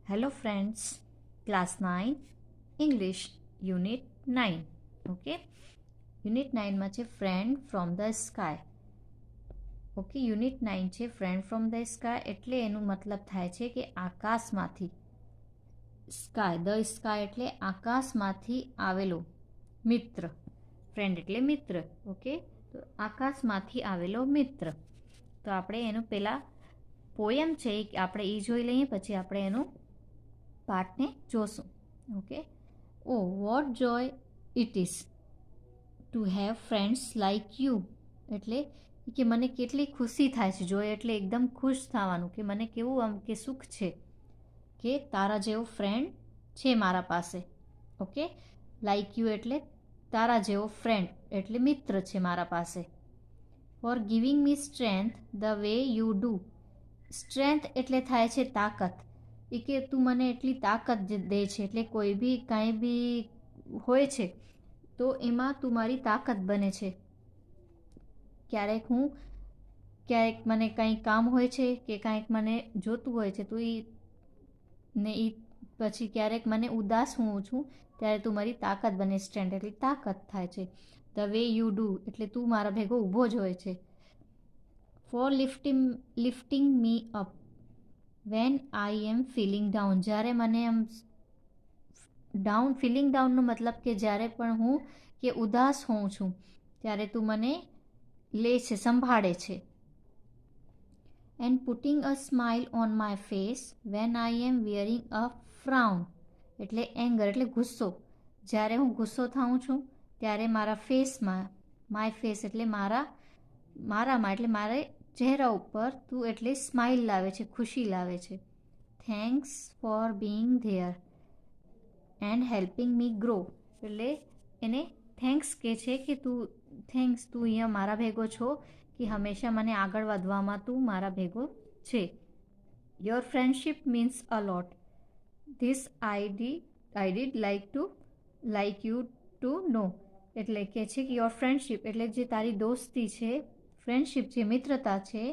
Hello friends, class 9 English unit 9. Okay, unit 9 માં છે friend from the sky. Okay, unit 9 છે friend from the sky, એટલે એનું મતલબ થાય છે કે આકાશમાંથી. સ્કાય, ધ સ્કાય એટલે આકાશમાંથી આવેલો મિત્ર. ફ્રેન્ડ એટલે મિત્ર. ઓકે, તો આકાશમાંથી આવેલો મિત્ર. તો આપણે એનું પહેલાં પોયમ છે આપણે એ જોઈ લઈએ, પછી આપણે એનું પાર્ટને જોશું. Okay, oh what joy it is to have friends like you. એટલે કે મને કેટલી ખુશી થાય છે. જોય એટલે એકદમ ખુશ થવાનું, કે મને કેવું આમ કે સુખ છે કે તારા જેવો ફ્રેન્ડ છે મારા પાસે. ઓકે, લાઈક યુ એટલે તારા જેવો ફ્રેન્ડ એટલે મિત્ર છે મારા પાસે. For giving me strength the way you do. Strength એટલે થાય છે તાકાત. એ કે તું મને એટલી તાકાત દે છે, એટલે કોઈ બી કાંઈ બી હોય છે તો એમાં તું મારી તાકાત બને છે. ક્યારેક મને કંઈ કામ હોય છે કે કાંઈક મને જોતું હોય છે તો એ પછી ક્યારેક મને ઉદાસ હું છું ત્યારે તું મારી તાકાત બને. સ્ટ્રેન્થ એટલે તાકાત થાય છે. ધ વે યુ ડુ એટલે તું મારા ભેગો ઊભો જ હોય છે. For lifting me up when I am feeling down. જ્યારે મને એમ ફીલિંગ ડાઉનનો મતલબ કે જ્યારે પણ હું કે ઉદાસ હોઉં છું ત્યારે તું મને લે છે, સંભાળે છે. And putting a smile on my face when I am wearing a frown. એટલે એંગર એટલે ગુસ્સો. જ્યારે હું ગુસ્સો થાઉં છું ત્યારે મારા ફેસમાં, માય ફેસ એટલે મારામાં એટલે મારે ચહેરા ઉપર તું એટલે સ્માઇલ લાવે છે, ખુશી લાવે છે. Thanks for Bing there and helping me grow. એટલે એને થેન્ક્સ કહે છે કે તું અહીંયા મારા ભેગો છો, કે હંમેશા મને આગળ વધવામાં તું મારા ભેગો છે. Your friendship means a lot. This I did like you to know. એટલે કે છે કે યોર ફ્રેન્ડશિપ એટલે જે તારી દોસ્તી છે, ફ્રેન્ડશિપ જે મિત્રતા છે,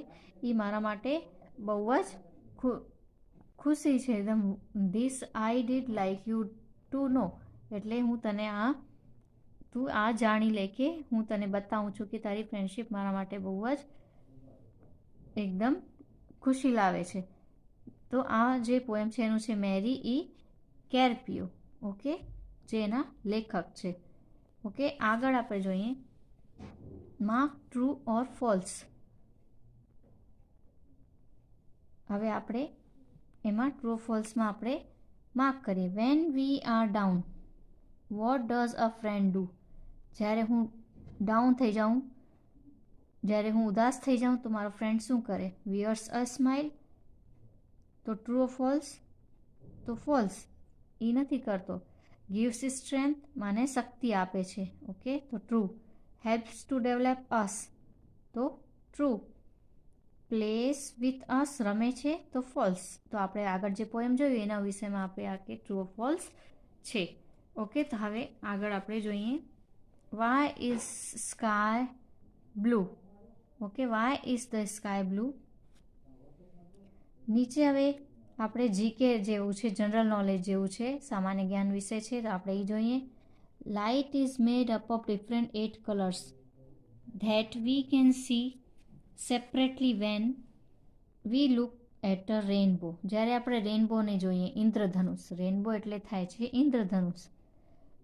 એ મારા માટે બહુ જ ખુશી છે એકદમ. This I did like you to know એટલે તું આ જાણી લે કે હું તને બતાવું છું કે તારી ફ્રેન્ડશિપ મારા માટે બહુ જ એકદમ ખુશી લાવે છે. તો આ જે પોએમ છે એનું છે મેરી ઈ કેરપીઓ. ઓકે, જે એના લેખક છે. ઓકે, આગળ આપણે જોઈએ માર્ક ટ્રુ ઓર ફોલ્સ. હવે આપણે એમાં ટ્રુ ફોલ્સમાં આપણે માર્ક કરીએ. When we are down what does a friend do. જ્યારે હું ડાઉન થઈ જાઉં, જ્યારે હું ઉદાસ થઈ જાઉં તો મારો ફ્રેન્ડ શું કરે? વિયર્સ અ સ્માઇલ. તો ટ્રુ ઓર ફોલ્સ? તો ફોલ્સ, એ નથી કરતો. ગિવ્સ સ્ટ્રેન્થ, મને શક્તિ આપે છે. ઓકે, તો ટ્રુ. હેલ્પ્સ ટુ ડેવલપ અસ, તો ટ્રુ. પ્લેસ વિથ અસ, રમે છે, તો ફોલ્સ. તો આપણે આગળ જે પોએમ જોયું એના વિષયમાં આપણે આ કે ટ્રુ ઓર ફોલ્સ છે. ઓકે, તો હવે આગળ આપણે જોઈએ why is sky blue. Okay, why is the sky blue. નીચે હવે આપણે જીકે જેવું છે, જનરલ નોલેજ જેવું છે, સામાન્ય જ્ઞાન વિષય છે, તો આપણે એ જોઈએ. Light is made up of different 8 colours that we can see separately when we look at a rainbow. જ્યારે આપણે રેનબોને જોઈએ, ઇન્દ્રધનુષ, રેનબો એટલે થાય છે ઇન્દ્રધનુષ.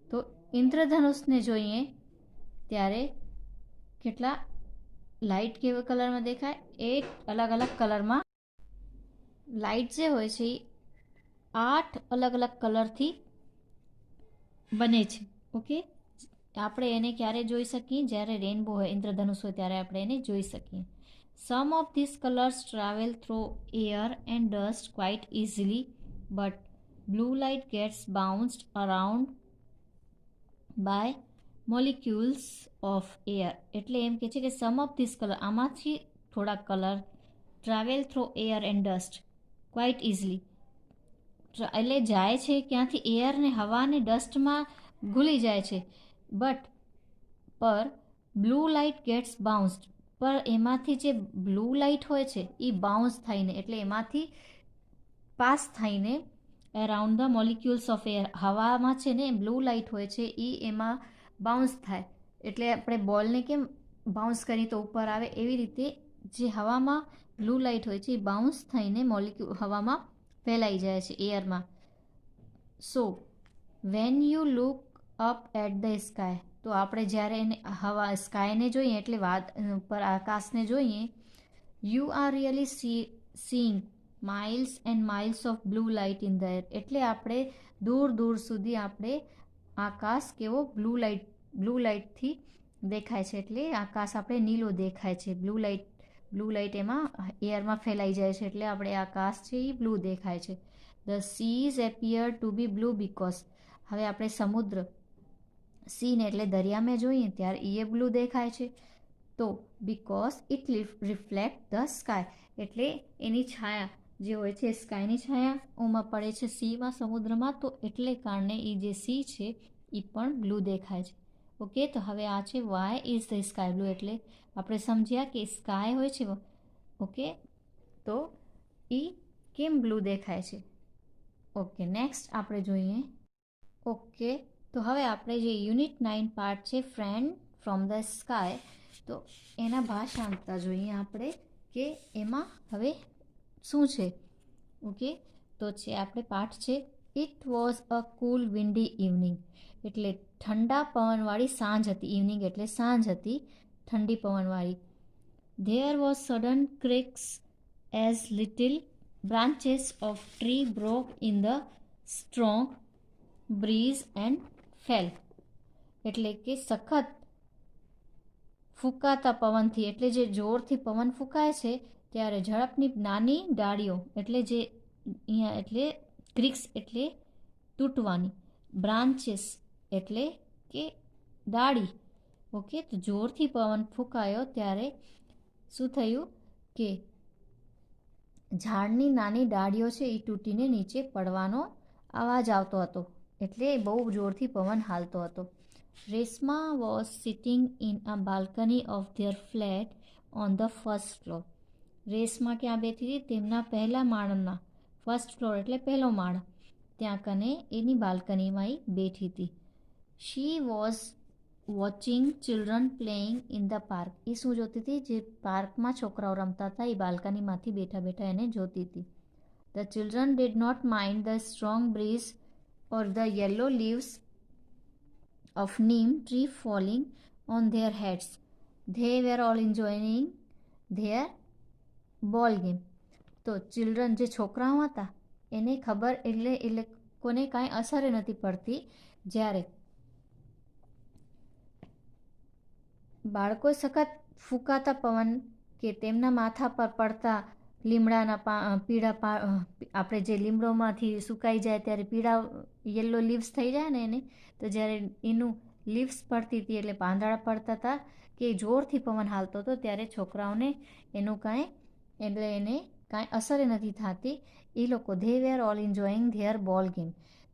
તો ઇન્દ્રધનુષને જોઈએ ત્યારે કેટલા લાઇટ કેવા કલરમાં દેખાય? 8 અલગ અલગ કલરમાં લાઇટ જે હોય છે એ 8 અલગ અલગ કલરથી બને છે. ઓકે, આપણે એને ક્યારે જોઈ શકીએ? જ્યારે રેનબો હોય, ઇન્દ્રધનુષ હોય ત્યારે આપણે એને જોઈ શકીએ. Some of this colours travel through air and dust quite easily but blue light gets bounced around by molecules of air. એટલે એમ કે છે કે સમ ઓફ ધીસ કલર, આમાંથી થોડાક colour travel through air and dust quite easily એટલે જાય છે ક્યાંથી? એર ને હવા ને ડસ્ટમાં ઘૂલી જાય છે. પર બ્લુ લાઇટ ગેટ્સ બાઉન્સ્ડ, પર એમાંથી જે બ્લુ લાઇટ હોય છે એ બાઉન્સ થઈને એટલે એમાંથી પાસ થઈને around the molecules of air. હવામાં છે ને બ્લુ લાઇટ હોય છે, એ એમાં બાઉન્સ થાય. એટલે આપણે બોલને કેમ બાઉન્સ કરીએ તો ઉપર આવે, એવી રીતે જે હવામાં બ્લુ લાઇટ હોય છે એ બાઉન્સ થઈને મોલિક્યુલ હવામાં ફેલાઈ જાય છે એરમાં. So when you look up at the sky, તો આપણે જ્યારે એને સ્કાયને જોઈએ એટલે ઉપર આકાશને જોઈએ, you are really seeing miles and miles of blue light in the air. એટલે આપણે દૂર દૂર સુધી આપણે આકાશ કેવો બ્લુ લાઇટથી દેખાય છે. એટલે આકાશ આપણે નીલો દેખાય છે. બ્લુ લાઇટ એમાં એરમાં ફેલાઈ જાય છે, એટલે આપણે આકાશ છે એ બ્લુ દેખાય છે. The seas appear to be blue because, હવે આપણે સમુદ્ર સીને એટલે દરિયામાં જોઈએ ત્યારે એ બ્લુ દેખાય છે. તો because it reflect the sky, એટલે એની છાયા જે હોય છે સ્કાયની છાયા ઓમાં પડે છે સીમાં, સમુદ્રમાં, તો એટલે કારણે એ જે સી છે એ પણ બ્લુ દેખાય છે. ઓકે, તો હવે આ છે why is the sky blue, એટલે આપણે સમજ્યા કે સ્કાય હોય છે, ઓકે, તો એ કેમ બ્લુ દેખાય છે. ઓકે, નેક્સ્ટ આપણે જોઈએ. ઓકે, તો હવે આપણે જે યુનિટ 9 પાર્ટ છે ફ્રેન્ડ ફ્રોમ ધ સ્કાય, તો એના ભાષાંતર જોઈએ આપણે કે એમાં હવે શું છે. ઓકે, તો છે આપણે પાઠ છે it was a cool Windy evening, એટલે ઠંડા પવનવાળી સાંજ હતી. ઇવનિંગ એટલે સાંજ હતી, ઠંડી પવનવાળી. There was sudden cracks as little branches of tree broke in the strong breeze and fell, એટલે કે સખત ફૂંકાતા પવનથી, એટલે જે જોરથી પવન ફૂંકાય છે ત્યારે ઝડપની નાની ડાળીઓ, એટલે જે અહીંયા એટલે ક્રિક્સ એટલે તૂટવાની, બ્રાન્ચીસ એટલે કે ડાળી. ઓકે, તો જોરથી પવન ફૂંકાયો ત્યારે શું થયું કે ઝાડની નાની ડાળીઓ છે એ તૂટીને નીચે પડવાનો અવાજ આવતો હતો, એટલે બહુ જોરથી પવન હાલતો હતો. Reshma was sitting in a balcony of their flat on the first floor. Reshma ક્યાં બેઠી હતી? તેમના પહેલા માળના, ફર્સ્ટ ફ્લોર એટલે પહેલો માળ, ત્યાં કને એની બાલ્કનીમાં એ બેઠી હતી. She was watching children playing in the park. એ શું જોતી હતી? જે પાર્કમાં છોકરાઓ રમતા હતા એ બાલ્કનીમાંથી બેઠા બેઠા એને જોતી હતી. The children did not mind the strong breeze or the yellow leaves of neem tree falling on their heads. They were all enjoying their ball game. તો ચિલ્ડ્રન જે છોકરાઓ હતા એને ખબર, એટલે એ લોકોને કાંઈ અસર નથી પડતી. જ્યારે બાળકો સખત ફૂંકાતા પવન કે તેમના માથા પર પડતા લીમડાના પીળા આપણે જે લીમડોમાંથી સુકાઈ જાય ત્યારે પીળા યલો લીવ્સ થઈ જાય ને એને, તો જ્યારે એનું લીવ્સ પડતી હતી એટલે પાંદડા પડતા હતા કે જોરથી પવન હાલતો હતો, ત્યારે છોકરાઓને એનું કાંઈ એટલે એને કાંઈ અસર નથી થતી. એ લોકો they were all enjoying their ball game,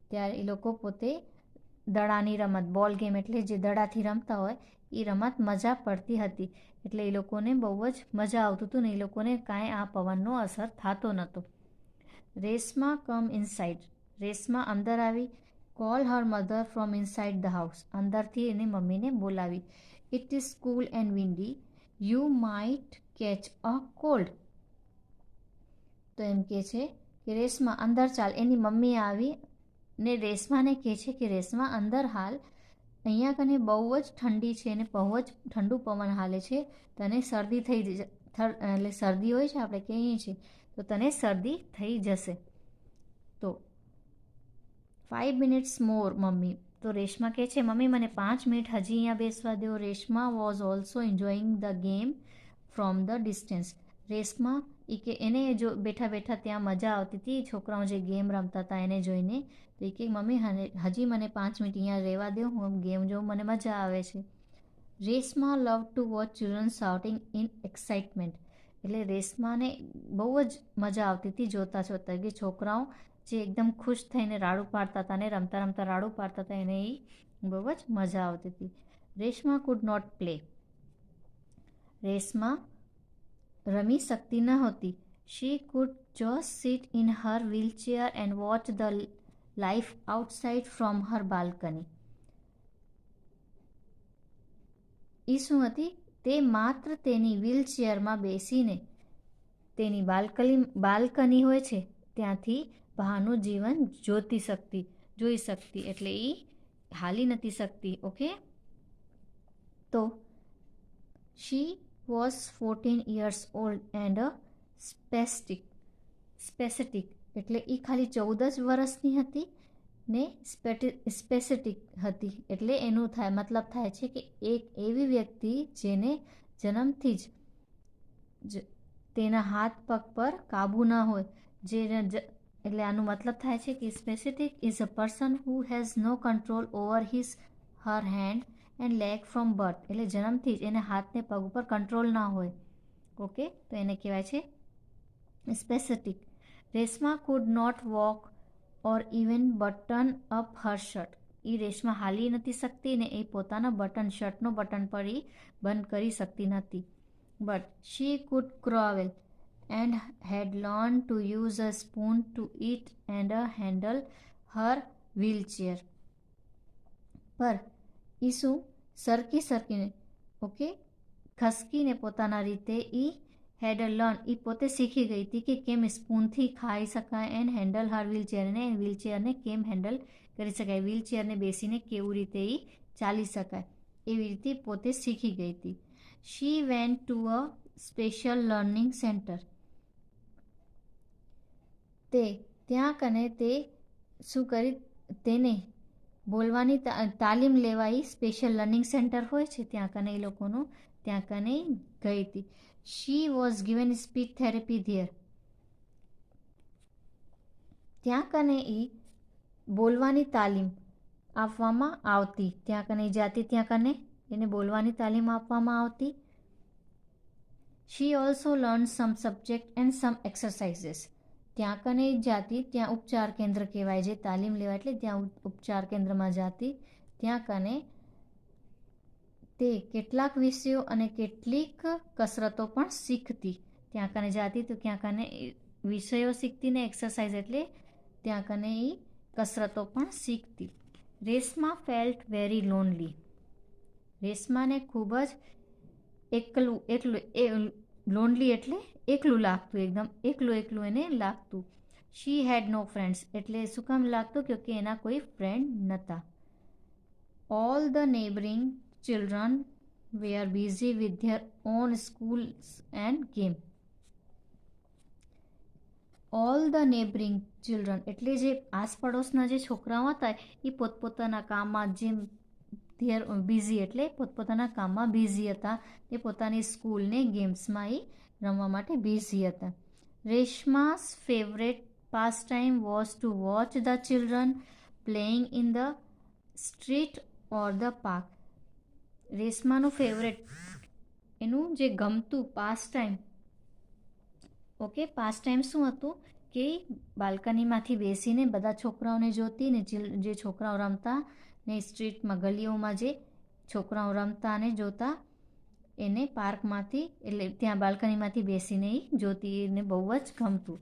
ત્યારે એ લોકો પોતે દડાની રમત, બોલ ગેમ એટલે જે દડાથી રમતા હોય એ રમત મજા પડતી હતી. એટલે એ લોકોને બહુ જ મજા આવતું હતું ને એ લોકોને કાંઈ આ પવનનો અસર થતો નહોતો. રેશમા કમ ઇનસાઇડ. રેશમા અંદર આવી. Call her mother from inside the house. અંદરથી એને મમ્મીને બોલાવી. It is cool and Windy, you might catch a cold. તો એમ કહે છે કે રેશમા અંદર ચાલ. એની મમ્મી આવી ને રેશમાને કહે છે કે રેશમા અંદર હાલ, અહીંયા કને બહુ જ ઠંડી છે ને બહુ જ ઠંડુ પવન હાલે છે, તને શરદી થઈ એટલે શરદી હોય છે આપણે કહીએ છીએ, તો તને શરદી થઈ જશે. તો 5 minutes more મમ્મી. તો રેશમા કહે છે મમ્મી મને 5 મિનિટ હજી અહીંયા બેસવા દો. Reshma was also enjoying the game from the distance. Reshma એ કે એને જો બેઠા બેઠા ત્યાં મજા આવતી હતી છોકરાઓ જે ગેમ રમતા હતા એને જોઈને. તો એ કે મમ્મી હજી મને 5 મિનિટ અહીંયા રહેવા દો, હું ગેમ જોઉં, મને મજા આવે છે. Reshma love to watch children shouting in excitement. એટલે રેશમાને બહુ જ મજા આવતી હતી જોતા જોતા કે છોકરાઓ જે એકદમ ખુશ થઈને રાડું પાડતા હતા ને રમતા રમતા રાડું પાડતા હતા એને એ બહુ જ મજા આવતી હતી. Reshma could not play. Reshma રમી શકતી ન હતી. She could just sit in her wheelchair and watch the life outside from her balcony. એ શું હતી? તે માત્ર તેની વ્હીલચેરમાં બેસીને તેની બાલ્કની હોય છે ત્યાંથી બહારનું જીવન જોઈ શકતી એટલે એ હાલી નથી શકતી. ઓકે, તો she was 14 years old and a spastic એટલે એ ખાલી 14 જ વર્ષની હતી ને સ્પેસેટિક હતી એટલે એનું મતલબ થાય છે કે એક એવી વ્યક્તિ જેને જન્મથી જ તેના હાથ પગ પર કાબૂ ન હોય એટલે આનું મતલબ થાય છે કે spastic is a person who has no control over her hand and leg from birth એટલે જન્મથી જ એને હાથને પગ ઉપર કંટ્રોલ ના હોય. ઓકે, તો એને કહેવાય છે spastic. Reshma could not walk or even button up her shirt. એ રેશમા હાલી નથી શકતી ને એ પોતાના શર્ટનો બટન પર એ બંધ કરી શકતી નથી. But she could crawl and had learn to use a spoon to eat and handle her wheelchair. પર એ શું સરકીને ઓકે ખસકીને પોતાના રીતે એ હેડ લર્ન એ પોતે શીખી ગઈ હતી કે કેમ સ્પૂનથી ખાઈ શકાય એન્ડ હેન્ડલ હર વ્હીલચેરને વ્હીલચેરને કેમ હેન્ડલ કરી શકાય, વ્હીલચેરને બેસીને કેવું રીતે એ ચાલી શકાય એવી રીતે પોતે શીખી ગઈ હતી. She went to a special learning centre. ત્યાં કને તે શું કરી તેને બોલવાની તાલીમ લેવાય સ્પેશિયલ લર્નિંગ સેન્ટર હોય છે ત્યાં કને એ લોકોનું ત્યાં કને ગઈ હતી. She was given speech therapy there. ત્યાં કને એ બોલવાની તાલીમ આપવામાં આવતી ત્યાં કને જાતી ત્યાં કને એને બોલવાની તાલીમ આપવામાં આવતી. She also learn some subject and some exercises. ત્યાં કને જાતી ત્યાં ઉપચાર કેન્દ્ર કહેવાય જે તાલીમ લેવા એટલે ત્યાં ઉપચાર કેન્દ્રમાં જાતી ત્યાં કને તે કેટલાક વિષયો અને કેટલીક કસરતો પણ શીખતી. ત્યાં કને જાતી તો ત્યાં કને વિષયો શીખતી ને એક્સરસાઇઝ એટલે ત્યાં કને એ કસરતો પણ શીખતી. Reshma felt very lonely. રેશમાને ખૂબ જ લોનલી એટલે એકલું લાગતું, એકદમ એકલું એને લાગતું. શી હેડ નો ફ્રેન્ડ્સ એટલે શું કામ લાગતું કે એના કોઈ ફ્રેન્ડ નહોતા. All the neighbouring children were busy with their own schools and game. All the neighbouring children એટલે જે આસપડોશના જે છોકરાઓ હતા એ પોતપોતાના કામમાં જેમ ધેર બિઝી એટલે પોતપોતાના કામમાં બિઝી હતા એ પોતાની સ્કૂલને ગેમ્સમાં એ રમવા માટે બિઝી હતા. Reshma's favourite pastime was to watch the children playing in the street or the park. રેશમાનું ફેવરેટ એનું જે ગમતું pastime okay pastime શું હતું કે બાલ્કનીમાંથી બેસીને બધા છોકરાઓને જોતી ને જે છોકરાઓ રમતા ને સ્ટ્રીટમાં ગલીઓમાં જે છોકરાઓ રમતા અને જોતા એને પાર્કમાંથી એટલે ત્યાં બાલ્કનીમાંથી બેસીને એ જોતી એને બહુ જ ગમતું.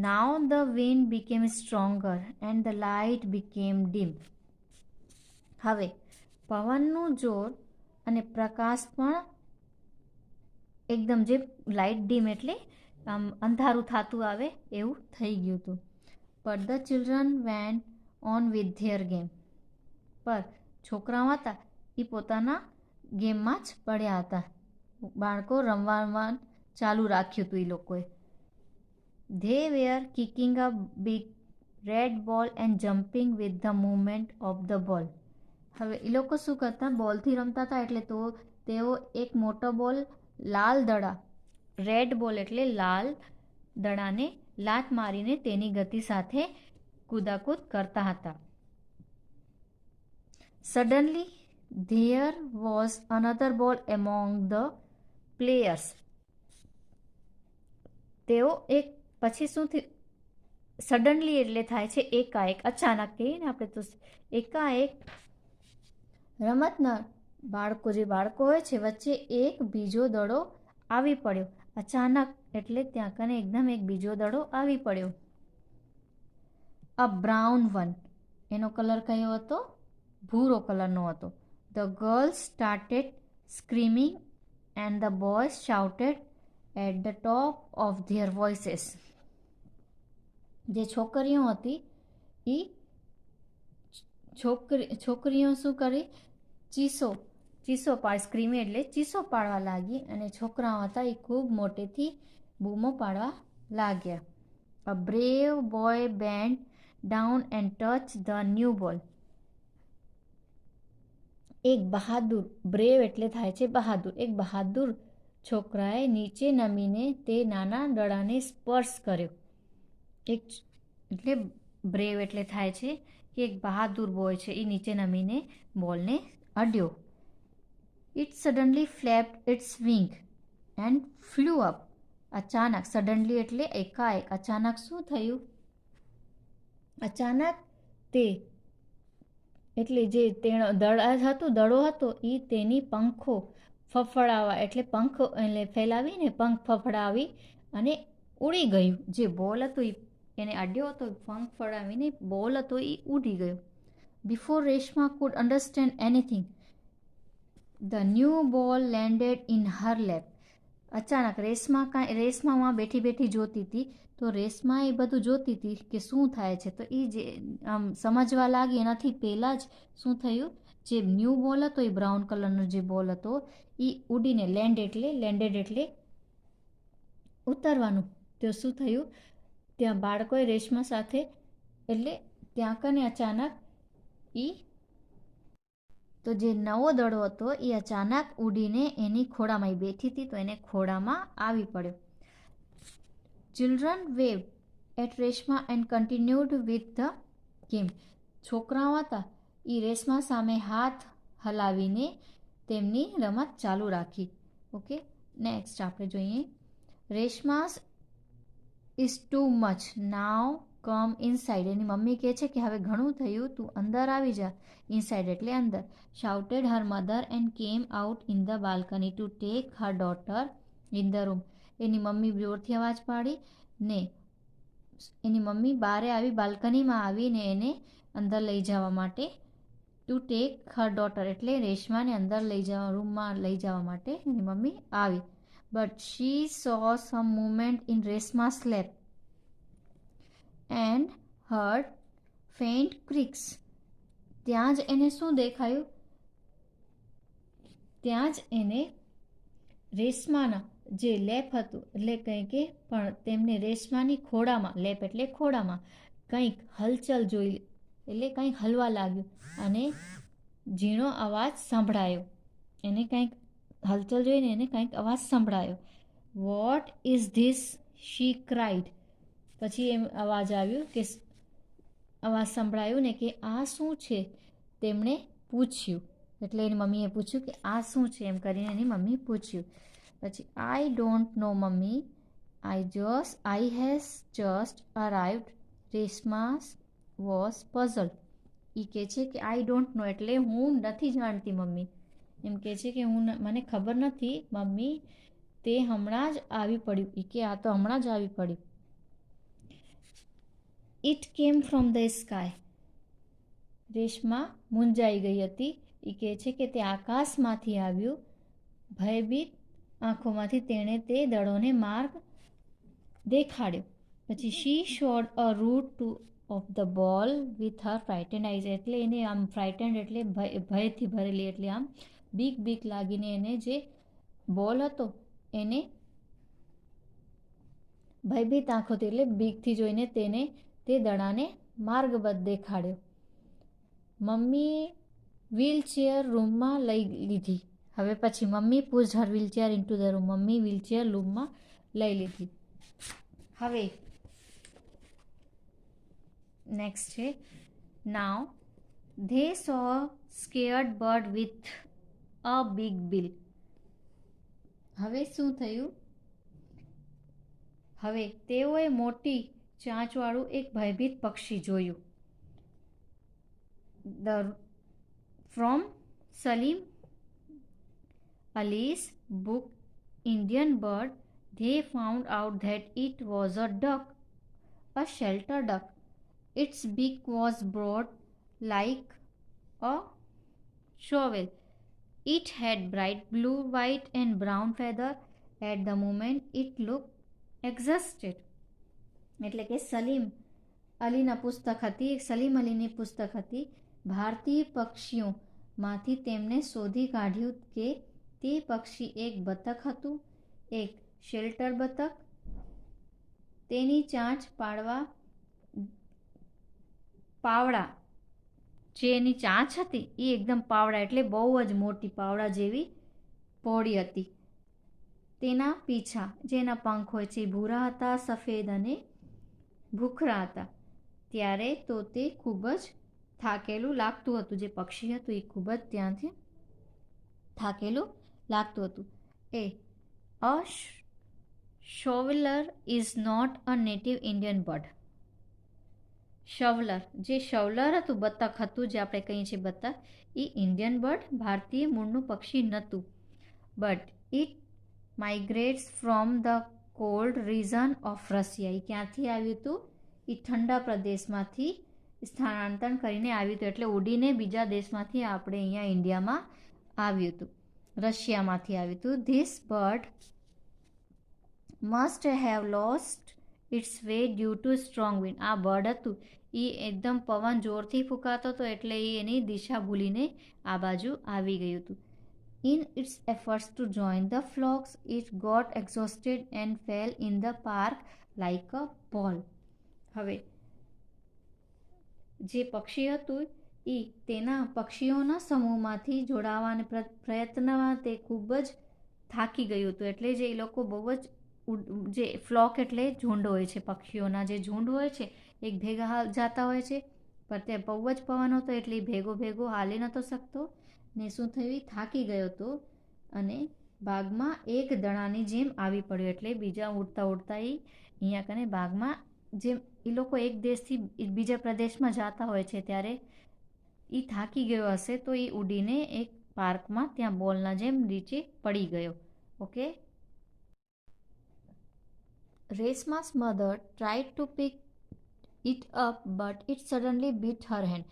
નાવ the wind became stronger and the light became dim. હવે પવનનું જોર અને પ્રકાશ પણ એકદમ જે લાઇટ ડીમ એટલે આમ અંધારું થતું આવે એવું થઈ ગયું હતું. But the children went on with their game. પર છોકરાઓ હતા એ પોતાના ગેમમાં જ પડ્યા હતા. બાળકો રમવામાં ચાલુ રાખ્યું હતું એ લોકોએ. They were kicking a big red ball and jumping with the movement of the ball. હવે એ લોકો શું કરતા બોલથી રમતા હતા એટલે તો તેઓ એક મોટો બોલ લાલ દડા રેડ બોલ એટલે લાલ દડાને લાત મારીને તેની ગતિ સાથે કૂદાકૂદ કરતા હતા. સડનલી ધેર વોઝ અનધર બોલ એમોંગ ધ પ્લેયર્સ. તેઓ એક પછી શું થયું સડનલી એટલે થાય છે એકાએક અચાનક કહીએ ને આપણે તો એકાએક રમતના બાળકો હોય છે વચ્ચે એક બીજો દડો આવી પડ્યો. અચાનક એટલે ત્યાં કને એકદમ એક બીજો દડો આવી પડ્યો. અ બ્રાઉન વન, એનો કલર કયો હતો? ભૂરો કલરનો હતો. The girls started screaming and the boys shouted at the top of their voices. જે છોકરીઓ હતી એ છોકરીઓ શું કરી? ચીસો સ્ક્રીમી એટલે ચીસો પાડવા લાગી, અને છોકરાઓ હતા એ ખૂબ મોટેથી બૂમો પાડવા લાગ્યા. A brave boy band down and touch the new બોલ. એક બહાદુર, બ્રેવ એટલે થાય છે બહાદુર, એક બહાદુર છોકરાએ નીચે નમીને તે નાના દડાને સ્પર્શ કર્યો. એટલે બ્રેવ એટલે થાય છે કે એક બહાદુર બોય છે એ નીચે નમીને બોલને અડ્યો. It suddenly flapped its wing and flew up. અચાનક, સડનલી એટલે એકાએક, અચાનક શું થયું? અચાનક તે એટલે જે દડો હતો એ તેની પંખો ફફડાવા એટલે પંખ એટલે ફેલાવીને પંખ ફફડાવી અને ઉડી ગયું. જે બોલ હતો એને અડ્યો હતો, પંખ ફફડાવીને બોલ હતો એ ઉડી ગયો. Before Reshma food understand anything the new બોલ લેન્ડેડ ઇન હર લેપ. અચાનક રેશમા બેઠી જોતી હતી, તો રેશમા એ બધું જોતી હતી કે શું થાય છે. તો એ જે આમ સમજવા લાગી એનાથી પહેલાં જ શું થયું? જે ન્યૂ બોલ હતો એ બ્રાઉન કલરનો જે બોલ હતો એ ઉડીને લેન્ડેડ એટલે ઉતરવાનું. તો શું થયું? ત્યાં બાળકોએ રેશમા સાથે એટલે ત્યાં કને અચાનક તો જે નવો દડો હતો એ અચાનક ઉડીને એની ખોળામાં બેઠી હતી, તો એને ખોળામાં આવી પડ્યો. Children waved at Reshma and continued with the game. છોકરાઓ હતા એ રેશમા સામે હાથ હલાવીને તેમની રમત ચાલુ રાખી. ઓકે, નેક્સ્ટ આપણે જોઈએ. Reshma's is too much now come inside. એની મમ્મી કહે છે કે હવે ઘણું થયું, તું અંદર આવી જા. ઇનસાઇડ એટલે અંદર. Shouted her mother and came out in the balcony to take Har daughter in the room. Any mummy જોરથી અવાજ પાડી ને એની મમ્મી બહારે આવી, બાલ્કનીમાં આવીને એને અંદર લઈ જવા માટે ટુ ટેક હર ડોટર એટલે રેશમાને અંદર રૂમમાં લઈ જવા માટે એની મમ્મી આવી. But she saw some movement in Reshma's lap and heard faint creaks. ત્યાં જ એને શું દેખાયું? ત્યાં જ એને રેશમાના જે લેપ હતું એટલે કંઈ કે પણ તેમને રેશમાની ખોળામાં, લેપ એટલે ખોળામાં કંઈક હલચલ જોઈ એટલે કંઈક હલવા લાગ્યું અને ઝીણો અવાજ સંભળાયો. એને કંઈક હલચલ જોઈને એને કંઈક અવાજ સંભળાયો. What is this she cried. પછી એમ અવાજ આવ્યું કે અવાજ સંભળાયું ને કે આ શું છે? તેમણે પૂછ્યું. એટલે એની મમ્મીએ પૂછ્યું કે આ શું છે? એમ કરીને એની મમ્મી પૂછ્યું. પછી I don't know mummy, I has just arrived. Reshma was puzzle. એ કહે છે કે આઈ ડોન્ટ નો એટલે હું નથી જાણતી મમ્મી. એમ કહે છે કે મને ખબર નથી મમ્મી, તે હમણાં જ આવી પડ્યું. એ કે આ તો હમણાં જ આવી પડ્યું. It came from the sky. Reshma મૂંઝાઈ ગઈ હતી. એ કહે છે કે તે આકાશમાંથી આવ્યું. ભયભીત આંખોમાંથી તેણે તે દડોને માર્ગ દેખાડ્યો. પછી she showed a route to of the ball with her frightened eyes. એટલે એને આમ ફ્રાઇટેન્ડ એટલે ભયથી ભરેલી, એટલે આમ બીક લાગીને એને જે બોલ હતો એને ભયભીત આંખોથી એટલે બીકથી જોઈને તેને તે દડાને માર્ગબદ્ધ દેખાડ્યો. મમ્મીએ વ્હીલચેર રૂમમાં લઈ લીધી. હવે પછી mummy push her wheelchair into the room. Mummy wheelchair રૂમમાં લઈ લીધી. હવે નેક્સ્ટ છે now they saw scared bird with a big bill. હવે શું થયું? હવે તેઓએ મોટી ચાંચવાળું એક ભયભીત પક્ષી જોયું. From Salim Ali's book Indian bird They found out that it was a duck, a shelter duck. Its beak was broad like a shovel. It had bright blue, white, and brown feather. At the moment, it looked exhausted. એટલે કે સલીમ અલીના પુસ્તક હતી, એક સલીમ અલીની પુસ્તક હતી. ભારતીય પક્ષીઓમાંથી તેમણે શોધી કાઢ્યું કે તે પક્ષી એક બતક હતું, એક શેલ્ટર બતક. તેની ચાંચ પાવડા જે એની ચાંચ હતી એ એકદમ પાવડા એટલે બહુ જ મોટી પાવડા જેવી પહોળી હતી. તેના પીછા જેના પંખ હોય છે ભૂરા હતા, સફેદ અને ભૂખરા હતા. ત્યારે તો તે ખૂબ જ થાકેલું લાગતું હતું. જે પક્ષી હતું એ ખૂબ જ ત્યાંથી થાકેલું લાગતું હતું. A shoveler is not a native Indian bird. Shoveler જે શવલર હતું, બતક હતું, જે આપણે કહીએ છીએ બતક, એ ઇન્ડિયન બર્ડ ભારતીય મૂળનું પક્ષી નહોતું. But it migrates from the cold region of Russia. એ ક્યાંથી આવ્યું હતું? એ ઠંડા પ્રદેશમાંથી સ્થાનાંતરણ કરીને આવ્યું હતું. એટલે ઉડીને બીજા દેશમાંથી આપણે અહીંયા ઇન્ડિયામાં આવ્યું હતું, રશિયામાંથી આવ્યું હતું. This bird must have lost its way due to strong wind. આ બર્ડ હતું એ એકદમ પવન જોરથી ફૂંકાતો હતો એટલે એ એની દિશા ભૂલીને આ બાજુ આવી ગયું હતું. In its efforts to join the flocks it got exhausted and fell in the park like a ball. હવે જે પક્ષી હતું એ તેના પક્ષીઓના સમૂહમાંથી જોડાવાના પ્રયત્નમાં તે ખૂબ જ થાકી ગયું હતું. એટલે જે એ લોકો બહુ જ જે ફ્લોક એટલે ઝુંડ હોય છે, પક્ષીઓના જે ઝુંડ હોય છે એક ભેગા જતા હોય છે, પણ તે બહુ જ પવન હતો એટલે ભેગો હાલી નહોતો શકતો ને શું થયું, થાકી ગયો હતો અને બાગમાં એક દડાની જેમ આવી પડ્યો. એટલે બીજા ઉડતા એ અહીંયા કને બાગમાં જેમ એ લોકો એક દેશથી બીજા પ્રદેશમાં જતા હોય છે ત્યારે એ થાકી ગયો હશે તો એ ઉડીને એક પાર્કમાં ત્યાં બોલના જેમ નીચે પડી ગયો. Okay. રેશમા's mother tried to pick it up but it suddenly bit her hand.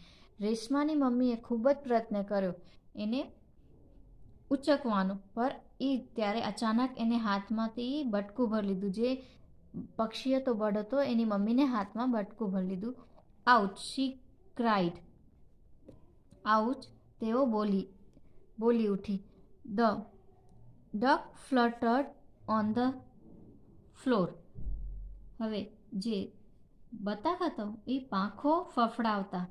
રેશમાની મમ્મીએ ખૂબ જ પ્રયત્ન કર્યો એને ઉચકવાનો, પર એ ત્યારે અચાનક એને હાથમાંથી બટકું ભરી લીધું. જે પક્ષી હતો, બર્ડ હતો, એની મમ્મીને હાથમાં બટકું ભરી લીધું. આઉચ, શી ક્રાઇડ. આઉચ, તેઓ બોલી ઉઠી. The duck fluttered on the floor. હવે જે બતક હતો એ પાંખો ફફડાવતા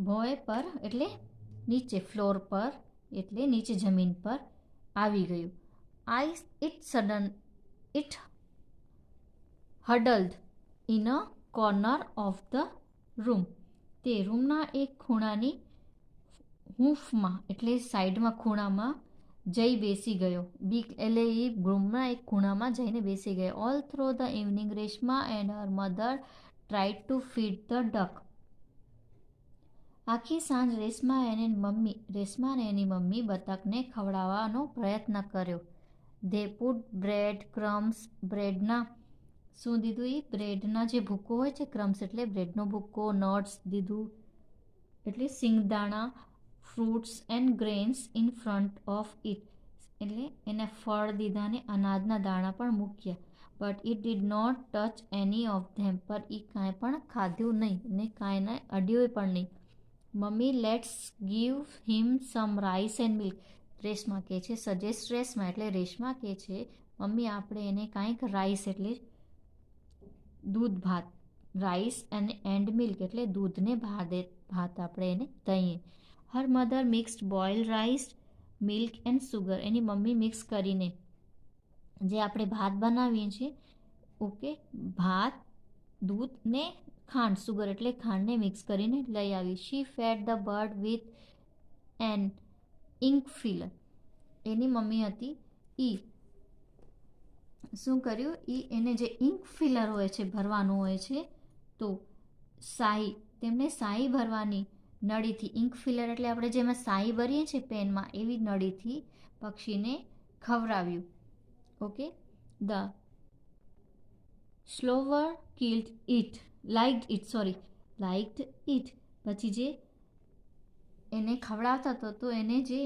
ભોંય પર એટલે નીચે, ફ્લોર પર એટલે નીચે જમીન પર આવી ગયું. It huddled in a corner of the room. તે રૂમના એક ખૂણાની હૂંફમાં એટલે સાઈડમાં ખૂણામાં જઈ બેસી ગયો. બીક એટલે એ રૂમના એક ખૂણામાં જઈને બેસી ગયો. All throw the evening Reshma and her mother tried to feed the duck. આખી સાંજ રેશમા અને એની મમ્મી બતકને ખવડાવવાનો પ્રયત્ન કર્યો. They put bread crumbs. બ્રેડના શું દીધું? એ બ્રેડના જે ભૂકો હોય છે, ક્રમ્સ એટલે બ્રેડનો ભૂકો, નટ્સ દીધું એટલે સિંગદાણા, fruits and grains in front of it એટલે એને ફળ દીધા ને અનાજના દાણા પણ મૂક્યા. But it did not touch any of them. પર એ કાંઈ પણ ખાધું નહીં ને કાંઈને અડ્યું પણ નહીં. Mummy let's give him some rice and milk. Reshma કહે છે, સજેસ્ટ રેશમા એટલે રેશમા કહે છે મમ્મી આપણે એને કાંઈક રાઈસ એટલે દૂધ ભાત, રાઈસ અને એન્ડ મિલ્ક એટલે દૂધને ભાત આપણે એને દઈએ. Her mother mixed boil rice, milk and sugar. Any mummy mix કરીને જે આપણે ભાત બનાવીએ છીએ, ઓકે, ભાત, દૂધ ને ખાંડ, સુગર એટલે ખાંડને મિક્સ કરીને લઈ આવી. She fed the bird with an ink filler. એની મમ્મી હતી એ શું કર્યું, એને જે ઇંક ફિલર હોય છે, ભરવાનું હોય છે, તો તેમને શાહી ભરવાની નળીથી, ઇંક ફિલર એટલે આપણે જેમાં શાહી ભરીએ છીએ પેનમાં, એવી નળીથી પક્ષીને ખવડાવ્યું. Okay. The shoveler killed it liked it. પછી જે એને ખવડાવતા હતો તો એને જે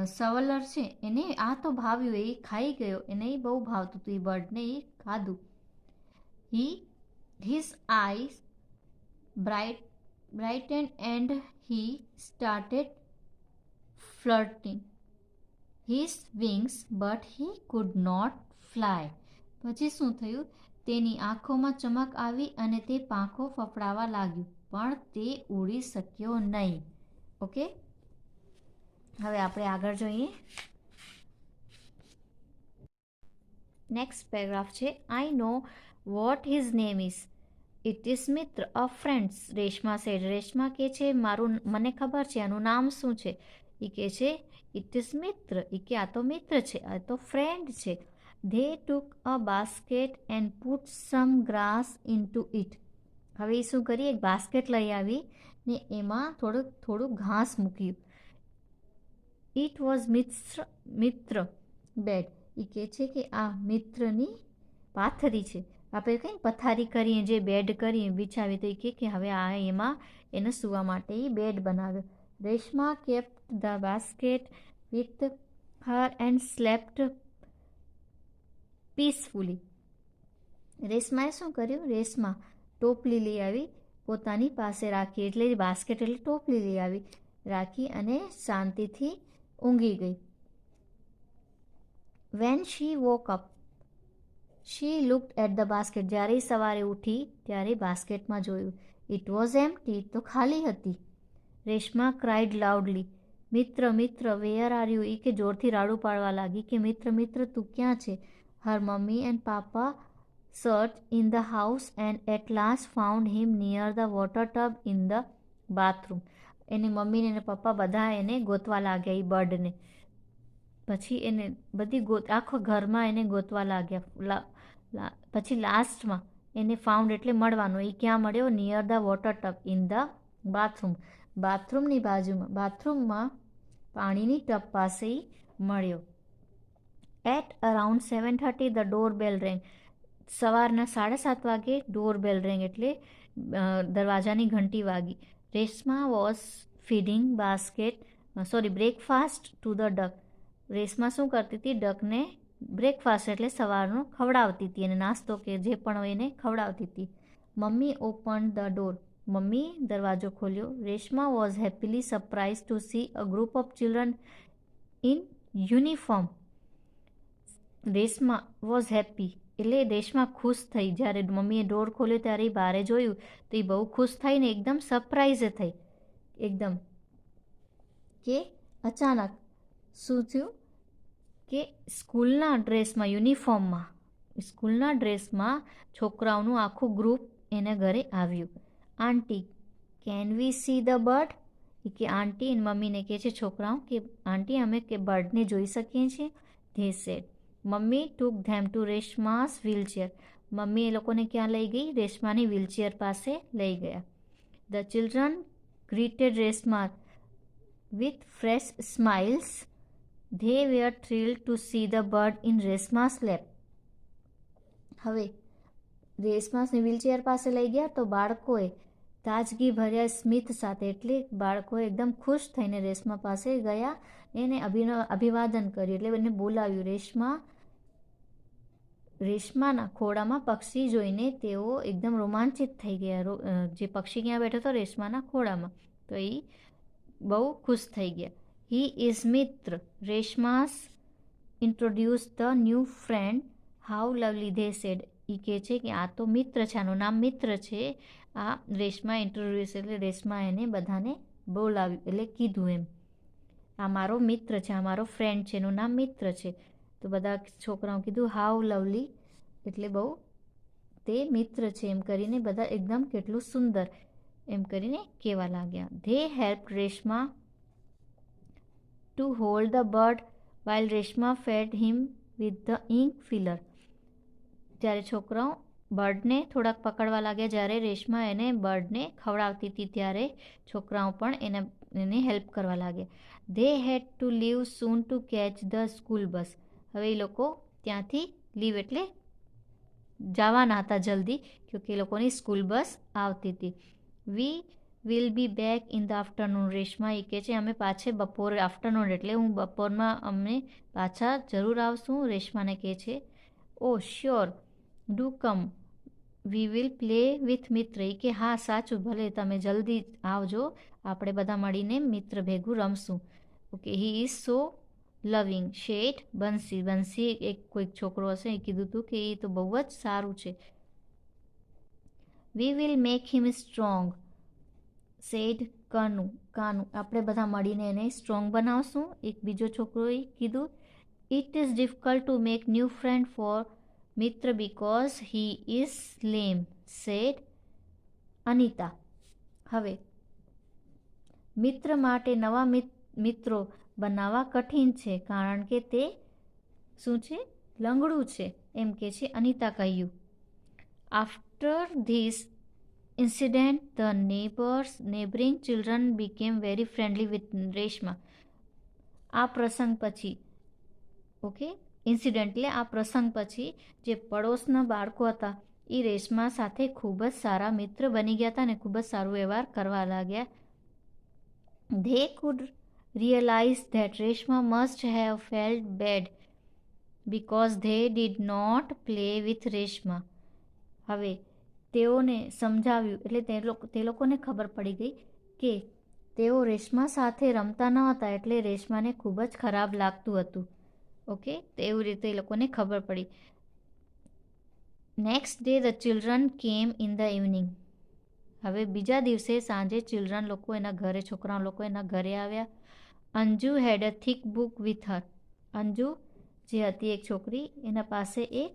સવલર છે એને આ તો ભાવ્યું, એ ખાઈ ગયો, એને એ બહુ ભાવતું હતું, એ બર્ડને એ ખાધું. His eyes brightened and he started flirting his wings but he could not fly. પછી શું થયું? તેની આંખોમાં ચમક આવી અને તે પાંખો ફફડાવા લાગ્યું, પણ તે ઉડી શક્યો નહીં. ઓકે, હવે આપણે આગળ જોઈએ. નેક્સ્ટ પેરેગ્રાફ છે, I know what his name is. It is Mitra, a friends. Reshma said. Reshma કહે છે મને ખબર છે આનું નામ શું છે. એ કહે છે ઇટ ઇઝ મિત્ર. એ કે આ તો મિત્ર છે, આ તો ફ્રેન્ડ છે. They took a basket and put sum grass into it. હવે એ શું કરી, એક બાસ્કેટ લઈ આવી ને એમાં થોડું ઘાસ મૂક્યું. ઇટ વોઝ મિત્ર બેડ. એ કહે છે કે આ મિત્રની પાથરી છે. આપણે કંઈ પથારી કરીએ, જે બેડ કરીએ બિછાવીએ, તો એ કે હવે આ એમાં એને સૂવા માટે એ બેડ બનાવ્યો. Reshma kept the basket with her and slept peacefully. રેશમાએ શું કર્યું? રેશમા ટોપલી લઈ આવી, પોતાની પાસે રાખી. એટલે બાસ્કેટ એટલે ટોપલી લઈ આવી, રાખી અને શાંતિથી ઊંઘી ગઈ. When she woke up she looked at the basket. જ્યારે સવારે ઉઠી ત્યારે બાસ્કેટમાં જોયું. It was empty. તો ખાલી હતી. રેશમા ક્રાઇડ લાઉડલી, મિત્ર મિત્ર વેયર આર યુ. એ કે જોરથી રાડું પાડવા લાગી કે મિત્ર મિત્ર તું ક્યાં છે. Her mummy and papa search in the house and at last found him near the water tub in the bathroom. એની મમ્મીને અને પપ્પા બધા એને ગોતવા લાગ્યા, એ બર્ડને. પછી એને બધી આખો ઘરમાં એને ગોતવા લાગ્યા. પછી લાસ્ટમાં એને ફાઉન્ડ એટલે મળવાનો. એ ક્યાં મળ્યો? Near the water tub in the bathroom. બાથરૂમની બાજુમાં, બાથરૂમમાં પાણીની ટબ પાસે મળ્યો. At around 7:30 the door bell rang. સવારના 7:30 વાગે ડોર બેલ રેંગ એટલે દરવાજાની ઘંટી વાગી. Reshma was feeding breakfast to the duck. Reshma શું કરતી હતી? ડકને બ્રેકફાસ્ટ એટલે સવારનું ખવડાવતી હતી, અને નાસ્તો કે જે પણ હોય એને ખવડાવતી હતી. Mummy open the door. Mummy દરવાજો ખોલ્યો. Reshma was happily surprise to see a group of children in uniform. Reshma was happy એટલે રેશમા ખુશ થઈ. જ્યારે મમ્મીએ ડોર ખોલ્યો ત્યારે બહારે જોયું તો એ બહુ ખુશ થઈને એકદમ સરપ્રાઇઝ થઈ. એકદમ કે અચાનક શું થયું કે સ્કૂલના ડ્રેસમાં, યુનિફોર્મમાં, સ્કૂલના ડ્રેસમાં છોકરાઓનું આખું ગ્રુપ એના ઘરે આવ્યું. Aunty can we see the bird. એ કે આંટી, એની મમ્મીને કહે છે છોકરાઓ કે આંટી અમે કે બર્ડને જોઈ શકીએ છીએ. They said. Mummy took them to Reshma's wheelchair. Mummy એ લોકોને ક્યાં લઈ ગઈ? રેશમાની વ્હીલચેર પાસે લઈ ગયા. The children greeted Reshma with fresh smiles. They were thrilled to see the bird in Reshma's lap. હવે રેશમાસની વ્હીલચેર પાસે લઈ ગયા તો બાળકોએ તાજગી ભર્યા સ્મિત સાથે, એટલે બાળકોએ એકદમ ખુશ થઈને રેશમા પાસે ગયા, એને અભિવાદન કર્યું, એટલે એને બોલાવ્યું. રેશમાના ખોળામાં પક્ષી જોઈને તેઓ એકદમ રોમાંચિત થઈ ગયા. જે પક્ષી ક્યાં બેઠો હતો? રેશમાના ખોળામાં. તો એ બહુ ખુશ થઈ ગયા. He is Mitra. Reshma's introduce the new friend. How lovely they said. એ કહે છે કે આ તો મિત્ર છે, આનું નામ મિત્ર છે. આ રેશમા ઇન્ટ્રોડ્યુસ એટલે રેશમા એને બધાને બોલાવ્યું એટલે કીધું એમ, આ મારો મિત્ર છે, આ મારો ફ્રેન્ડ છે, એનું નામ મિત્ર છે. તો બધા છોકરાઓ કીધું હાઉ લવલી એટલે બહુ તે મિત્ર છે એમ કરીને બધા એકદમ કેટલું સુંદર એમ કરીને કહેવા લાગ્યા. They help Reshma to hold the bird while Reshma fed him with the ink filler. જ્યારે છોકરાઓ બર્ડને થોડાક પકડવા લાગ્યા, જ્યારે રેશમા એને બર્ડને ખવડાવતી હતી ત્યારે છોકરાઓ પણ એને હેલ્પ કરવા લાગ્યા. They had to leave soon to catch the school bus. હવે એ લોકો ત્યાંથી લીવ એટલે જવાના હતા જલ્દી, ક્યોંકि એ લોકોની સ્કૂલ બસ આવતી હતી. We will be back in the afternoon. Reshma એ કહે છે અમે પાછે બપોરે, આફ્ટરનૂન એટલે હું બપોરમાં અમે પાછા જરૂર આવશું. રેશમાને કહે છે oh sure do come we will play with Mitra. એ કે હા સાચું, ભલે તમે જલ્દી આવજો, આપણે બધા મળીને મિત્ર ભેગું રમશું. ઓકે. હી ઇઝ સો લવિંગ શેડ બંસી. બંસી એક કોઈક છોકરો હશે, એ કીધું હતું કે એ તો બહુ જ સારું છે. We will make him strong said Kanu. Kanu આપણે બધા મળીને એને સ્ટ્રોંગ બનાવશું. એક બીજો છોકરોએ કીધું it is difficult to make new friend for Mitra because he is lame said Anita. હવે મિત્ર માટે નવા મિત્રો બનાવવા કઠિન છે કારણ કે તે શું છે, લંગડું છે, એમ કે છે અનિતા કહ્યું. After this incident the neighbouring children became very friendly with Reshma. આ પ્રસંગ પછી, ઓકે, ઇન્સિડન્ટ એટલે આ પ્રસંગ પછી જે પડોશના બાળકો હતા એ રેશમા સાથે ખૂબ જ સારા મિત્ર બની ગયા હતા અને ખૂબ જ સારું વ્યવહાર કરવા લાગ્યા. They could realise that Reshma must have felt bad because they did not play with Reshma. હવે તેઓને સમજાવ્યું એટલે તે લોકોને ખબર પડી ગઈ કે તેઓ રેશમા સાથે રમતા ન હતા એટલે રેશમાને ખૂબ જ ખરાબ લાગતું હતું. ઓકે, તો એવી રીતે એ લોકોને ખબર પડી. નેક્સ્ટ ડે ધ ચિલ્ડ્રન કેમ ઇન ધ ઇવનિંગ. હવે બીજા દિવસે સાંજે ચિલ્ડ્રન લોકો એના ઘરે, છોકરાઓ લોકો એના ઘરે આવ્યા. Anju had a thick book with her. Anju જે હતી એક છોકરી, એના પાસે એક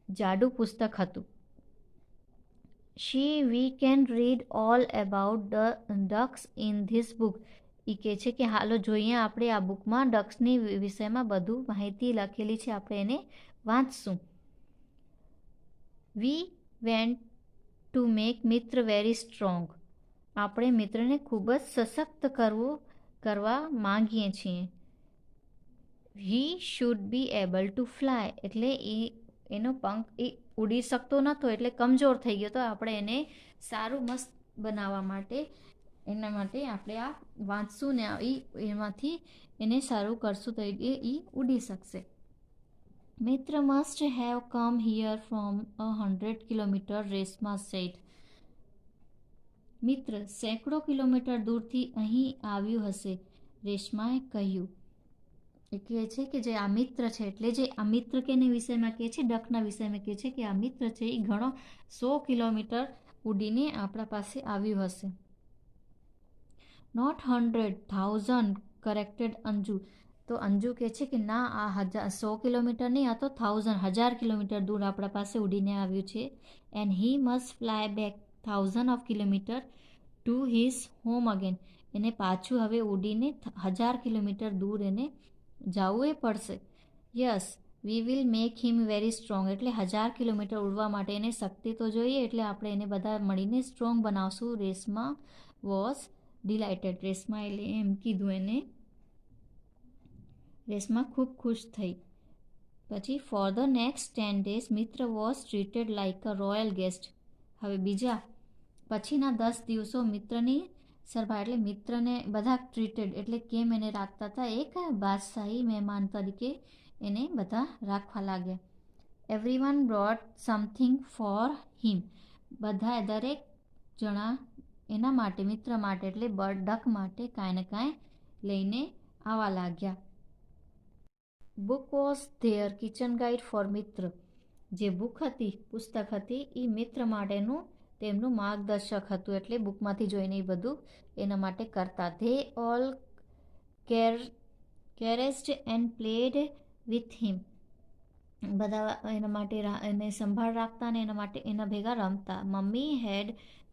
જાડું પુસ્તક હતું. We can read all about ducks in this book. એ કહે છે કે હાલો જોઈએ આપણે આ બુકમાં ડક્સની વિષયમાં બધું માહિતી લખેલી છે, આપણે એને વાંચશું. વી વેન્ટ ટુ મેક મિત્ર વેરી સ્ટ્રોંગ. આપણે મિત્રને ખૂબ જ સશક્ત કરવા માંગીએ છીએ. He should be able to fly. એટલે એનો પંખ એ ઉડી શકતો નહોતો એટલે કમજોર થઈ ગયો, તો આપણે એને સારું મસ્ત બનાવવા માટે એના માટે આપણે આ વાંચશું ને એમાંથી એને સારું કરશું તો એ ઉડી શકશે. Mitra must have come here from 100 kilometre, Reshma said. Mitra સેંકડો કિલોમીટર દૂરથી અહીં આવ્યું હશે, રેશમાએ કહ્યું. એ કહે છે કે જે આ મિત્ર છે, એટલે જે આ મિત્ર કેને વિષયમાં કહે છે, ડકના વિષયમાં કહે છે કે આ મિત્ર છે એ ઘણો 100 કિલોમીટર ઉડીને આપણા પાસે આવ્યું હશે. Not 100,000 corrected Anju. તો અંજુ કહે છે કે ના, આ 100 કિલોમીટર નહીં, આ તો 1000 કિલોમીટર દૂર આપણા પાસે ઉડીને આવ્યું છે. And he must fly back 1000 of kilometre to his home again. એને પાછું હવે ઉડીને 1000 કિલોમીટર દૂર એને જવું એ પડશે. Yes we will make him very strong. એટલે 1000 કિલોમીટર ઉડવા માટે એને શક્તિ તો જોઈએ, એટલે આપણે એને બધા મળીને સ્ટ્રોંગ બનાવશું. Reshma was delighted. રેશમા એટલે એમ કીધું એને, રેશમા ખૂબ ખુશ થઈ. પછી ફોર ધ નેક્સ્ટ 10 days મિત્ર was treated like a royal guest. હવે બીજા પછીના 10 દિવસો મિત્રની સરભા એટલે મિત્રને બધા ટ્રીટેડ એટલે કેમ એને રાખતા હતા, એક બાદશાહી મહેમાન તરીકે એને બધા રાખવા લાગ્યા. Everyone brought something for him. બધા દરેક જણા એના માટે, મિત્ર માટે એટલે ડક માટે કાંઈ ને કાંઈ લઈને આવવા લાગ્યા. Book was their kitchen guide for Mitra. જે બુક હતી, પુસ્તક હતી, એ મિત્ર માટેનું તેમનું માર્ગદર્શક હતું, એટલે બુકમાંથી જોઈને એ બધું એના માટે કરતા. They all caressed and played with him. બધા એના માટે એને સંભાળ રાખતા અને એના માટે એના ભેગા રમતા. Mummy had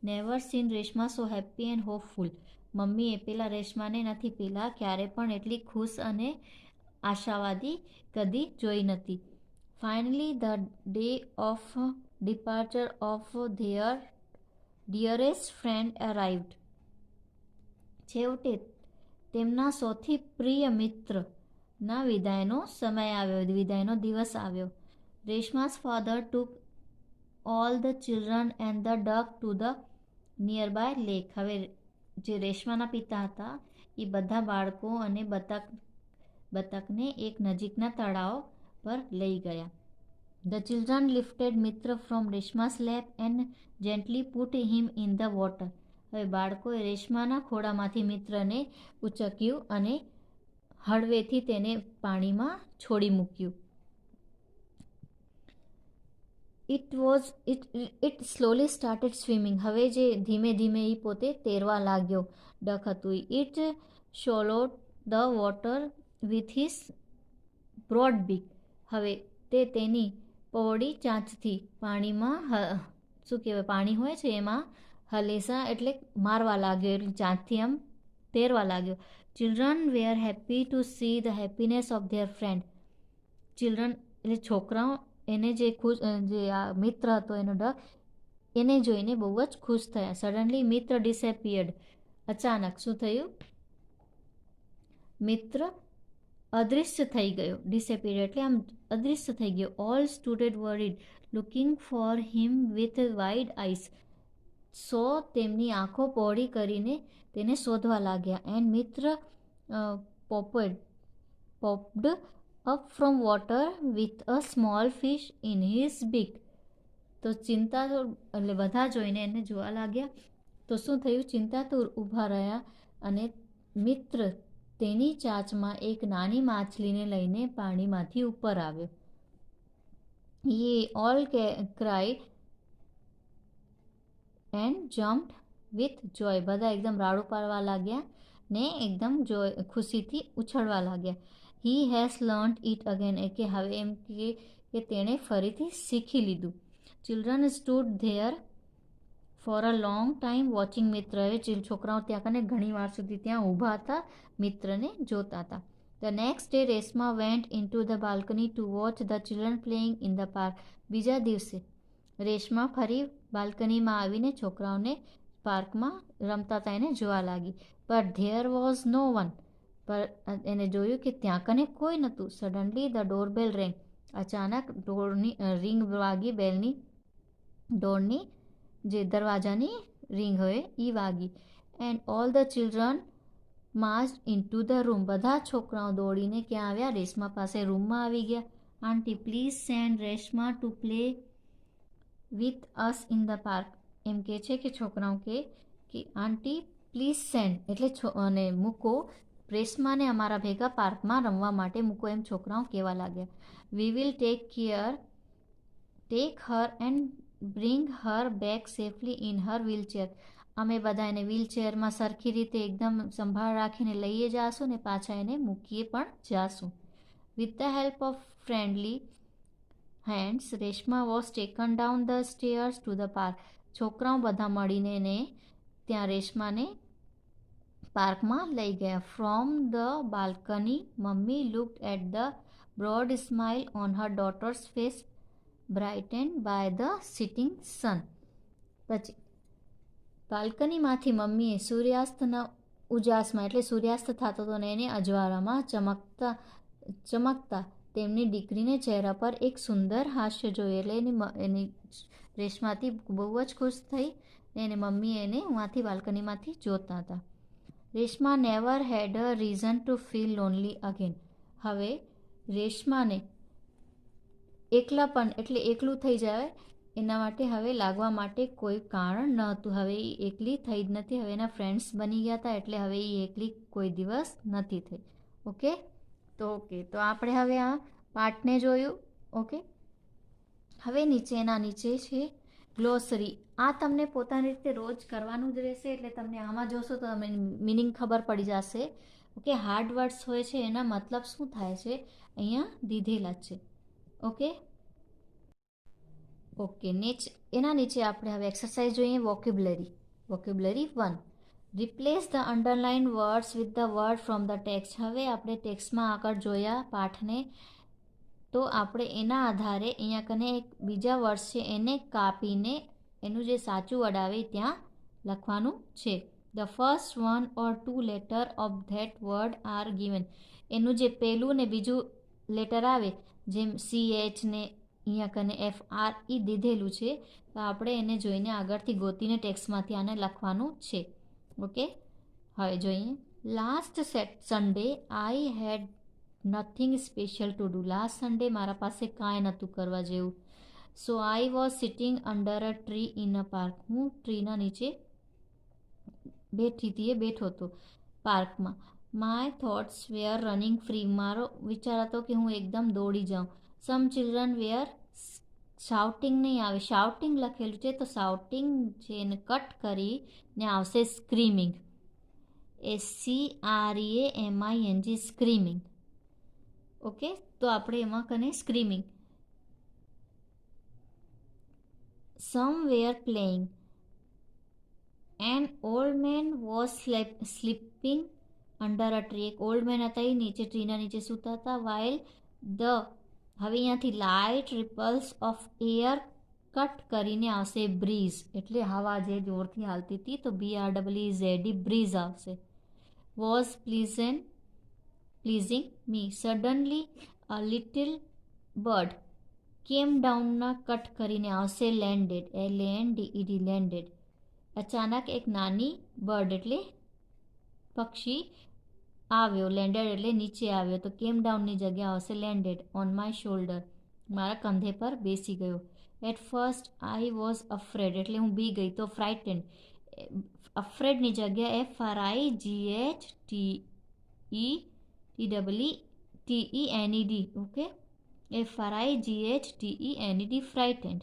never seen Reshma so happy and hopeful. મમ્મીએ પેલા રેશમાને નથી પેલા ક્યારે પણ એટલી ખુશ અને આશાવાદી કદી જોઈ નથી. Finally the day of departure of their dearest friend arrived. છેવટે તેમના સૌથી પ્રિય મિત્ર ના વિદાયનો સમય આવ્યો, વિદાયનો દિવસ આવ્યો. રેશમા's father took all the children and the duck to the nearby lake. હવે જે રેશમાના પિતા હતા એ બધા બાળકો અને બતકને એક નજીકના તળાવ પર લઈ ગયા. The children lifted Mitra from Reshma's lap and gently put him in the water. હવે બાળકોએ રેશમાના ખોળામાંથી મિત્રને ઉચક્યું અને હળવેથી તેને પાણીમાં છોડી મૂક્યું. It slowly started swimming. હવે જે ધીમે ધીમે એ પોતે તેરવા લાગ્યો. ડક હતું. It swallowed the water with his broad beak. હવે તે તેની પહોળી ચાંચથી પાણીમાં શું કહેવાય, પાણી હોય છે એમાં હલેસા એટલે મારવા લાગ્યો, એટલે ચાંચથી આમ તેરવા લાગ્યો. Children were happy to see the happiness of their friend. Children એટલે છોકરાઓ એને જે આ મિત્ર હતો એનો ડક, એને જોઈને બહુ જ ખુશ થયા. સડનલી મિત્ર ડિસએપિયર્ડ. અચાનક શું થયું? મિત્ર અદૃશ્ય થઈ ગયો. ડિસએપિયર્ડ એટલે આમ અદૃશ્ય થઈ ગયો. All stood worried looking for him with wide eyes. So તેમની આંખો પહોળી કરીને તેને શોધવા લાગ્યા. And Mitra popped up from water with a small fish in his beak. તો ચિંતાતુર એટલે બધા જોઈને એને જોવા લાગ્યા. તો શું થયું? ચિંતાતુર ઊભા રહ્યા અને મિત્ર તેની ચાંચમાં એક નાની માછલીને લઈને પાણીમાંથી ઉપર આવ્યો. Ye all cried and jumped with joy. બધા એકદમ રાડું પાડવા લાગ્યા ને એકદમ ખુશીથી ઉછળવા લાગ્યા. He has learnt it again. કે હવે એમ કે તેણે ફરીથી શીખી લીધું. Children stood there for a long time watching મિત્ર. છોકરાઓ ત્યાં કને ઘણી વાર સુધી ત્યાં ઊભા હતા, મિત્રને જોતા હતા. The next day Reshma went into the balcony to watch the children playing in the park. બીજા દિવસે રેશમા ફરી બાલ્કનીમાં આવીને છોકરાઓને પાર્કમાં રમતા હતા એને જોવા લાગી. But there was no one. પર એને જોયું કે ત્યાં કને કોઈ નહોતું. Suddenly the doorbell રેંગ. અચાનક ડોરની રિંગ વાગી. બેલની ડોરની જે દરવાજાની રિંગ હોય એ વાગી. And all the children marched into the room. બધા છોકરાઓ દોડીને ક્યાં આવ્યા? રેશમા પાસે રૂમમાં આવી ગયા. Aunty please send Reshma to play with us in the park. એમ કે છે કે છોકરાઓ કે આંટી પ્લીઝ સેન્ડ એટલે અને મૂકો રેશમાને અમારા ભેગા પાર્કમાં રમવા માટે મૂકો, એમ છોકરાઓ કહેવા લાગ્યા. We will take Har and bring her back safely in her wheelchair. અમે બધા એને વ્હીલચેરમાં સરખી રીતે એકદમ સંભાળ રાખીને લઈએ જાશું ને પાછા એને મૂકીએ પણ જાશું. With the help of friendly hands Reshma was taken down the stairs to the park. છોકરાઓ બધા મળીને એને ત્યાં રેશમાને પાર્કમાં લઈ ગયા. From the balcony mummy looked at the broad smile on her daughter's face brightened by the sitting sun. પછી બાલ્કનીમાંથી મમ્મીએ સૂર્યાસ્તના ઉજાસમાં એટલે સૂર્યાસ્ત થતો હતો ને એને અજવાળામાં ચમકતા તેમની દીકરીને ચહેરા પર એક સુંદર હાસ્ય જોયું. એટલે એની રેશમાથી બહુ જ ખુશ થઈ ને એને મમ્મી એને ઉहाँથી બાલ્કનીમાંથી જોતા હતા. Reshma never had a reason to feel lonely again. હવે રેશમાને એકલાપન એટલે એકલું થઈ જાય એના માટે હવે લાગવા માટે કોઈ કારણ ન હતું. હવે એ એકલી થઈ જ નથી. હવે એના ફ્રેન્ડ્સ બની ગયા હતા એટલે હવે એ એકલી કોઈ દિવસ નથી થઈ. ઓકે તો આપણે હવે આ પાઠને જોયું. ઓકે, હવે એના નીચે છે ગ્લોસરી. આ તમને પોતાની રીતે રોજ કરવાનું જ રહેશે એટલે તમને આમાં જોશો તો તમને મિનિંગ ખબર પડી જશે. ઓકે, હાર્ડ વર્ડ્સ હોય છે એના મતલબ શું થાય છે અહીંયા દીધેલા જ છે. ઓકે એના નીચે આપણે હવે એક્સરસાઇઝ જોઈએ. Vocabulary 1. Replace the underline words with the word from the text. હવે આપણે ટેક્સ્ટમાં આગળ જોયા પાઠને, તો આપણે એના આધારે અહીંયા કને એક બીજા વર્ડ્સ છે એને કાપીને એનું જે સાચું વર્ડ આવે ત્યાં લખવાનું છે. The first 1 or 2 letter of that word R given. એનું જે પહેલું ને બીજું લેટર આવે, જેમ CH ને અહીંયા કને FR એ દીધેલું છે, તો આપણે એને જોઈને આગળથી ગોતીને ટેક્સ્ટમાંથી આને લખવાનું છે. ઓકે, હવે જોઈએ. Last Sunday I had nothing special to do. Last Sunday મારા પાસે કાંઈ નહોતું કરવા જેવું. So I was sitting under a tree in a park. હું ટ્રીના નીચે બેઠો હતો પાર્કમાં. My thoughts were running free. મારો વિચાર હતો કે હું એકદમ દોડી જાઉં. Some children were shouting. નહીં આવે, શાઉટિંગ લખેલું છે તો શાઉટિંગ છે એને કટ કરીને આવશે સ્ક્રીમિંગ. SCREAMING, screaming. ઓકે, તો આપણે એમાં કને screaming. Some were playing. An old man was sleeping under a tree. એક ઓલ્ડ મેન હતા, એ નીચે ટ્રીના નીચે સૂતા હતા. વાઇલ ધ, હવે અહીંયાથી light ripples of air cut કરીને આવશે બ્રીઝ. એટલે હવા જે જોરથી હાલતી હતી તો BREEZ, બ્રીઝ આવશે. Was pleasing me. Suddenly a little bird came ડાઉનના કટ કરીને આવશે લેન્ડેડ. LANDED, landed. અચાનક એક નાની બર્ડ એટલે પક્ષી આવ્યો. લેન્ડેડ એટલે નીચે આવ્યો, તો કેમ ડાઉનની જગ્યા આવશે લેન્ડેડ. ઓન માય શોલ્ડર, મારા કંધે પર બેસી ગયો. At first I was afraid, એટલે હું બી ગઈ તો ફ્રાઇટેન્ડ. અફ્રેડની જગ્યા FRIGHTENED. Okay, FRIGHTENED, frightened.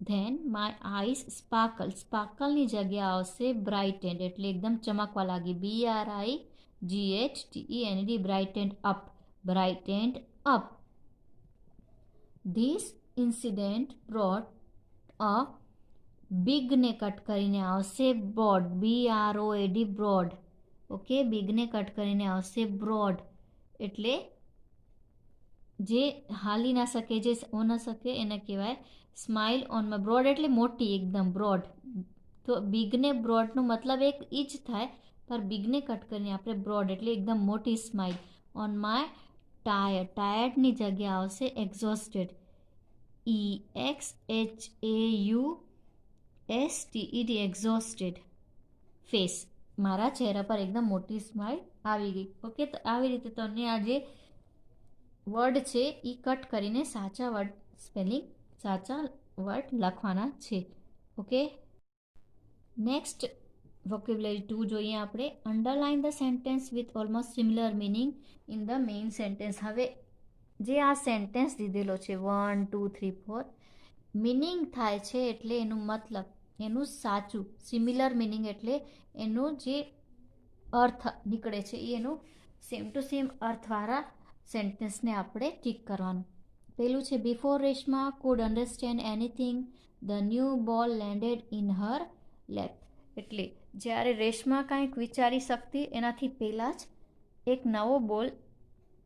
Then my eyes sparkle. સ્પાર્કલની જગ્યા આવશે બ્રાઇટેન્ડ, એટલે એકદમ ચમકવા લાગી. BRIGHTEND, brightened up. Brightened up. This incident brought a બિગને કટ કરીને આવશે બ્રોડ. BROAD, broad. ઓકે, બિગને કટ કરીને આવશે બ્રોડ, એટલે જે હાલી ના શકે, જે હો ના શકે એને કહેવાય સ્માઇલ ઓન માય. બ્રોડ એટલે મોટી, એકદમ બ્રોડ. તો બિગને બ્રોડનો મતલબ એક એ જ થાય, પર બિગને કટ કરીને આપણે બ્રોડ એટલે એકદમ મોટી સ્માઇલ. On my tired. ટાયર્ડની જગ્યા આવશે એક્ઝોસ્ટેડ. EXHAUSTED, exhausted face. મારા ચહેરા પર એકદમ મોટી સ્માઇલ આવી ગઈ. ઓકે, તો આવી રીતે તમને આ જે વર્ડ છે એ કટ કરીને સાચા વર્ડ સ્પેલિંગ, સાચા વર્ડ લખવાના છે. ઓકે, નેક્સ્ટ વોકેબ્યુલરી 2 જોઈએ આપણે. Underline the sentence with almost similar meaning in the main sentence. હવે જે આ સેન્ટેન્સ દીધેલો છે 1 2 3 4, મિનિંગ થાય છે એટલે એનું મતલબ, એનું સાચું. સિમિલર મિનિંગ એટલે એનું જે અર્થ નીકળે છે એ એનું સેમ ટુ સેમ અર્થવાળા સેન્ટેન્સને આપણે ટીક કરવાનું. પેલું છે before Reshma food understand anything the new બોલ લેન્ડેડ ઇન હર લેપ. એટલે જ્યારે રેશમા કાંઈક વિચારી શકતી એનાથી પહેલાં જ એક નવો બોલ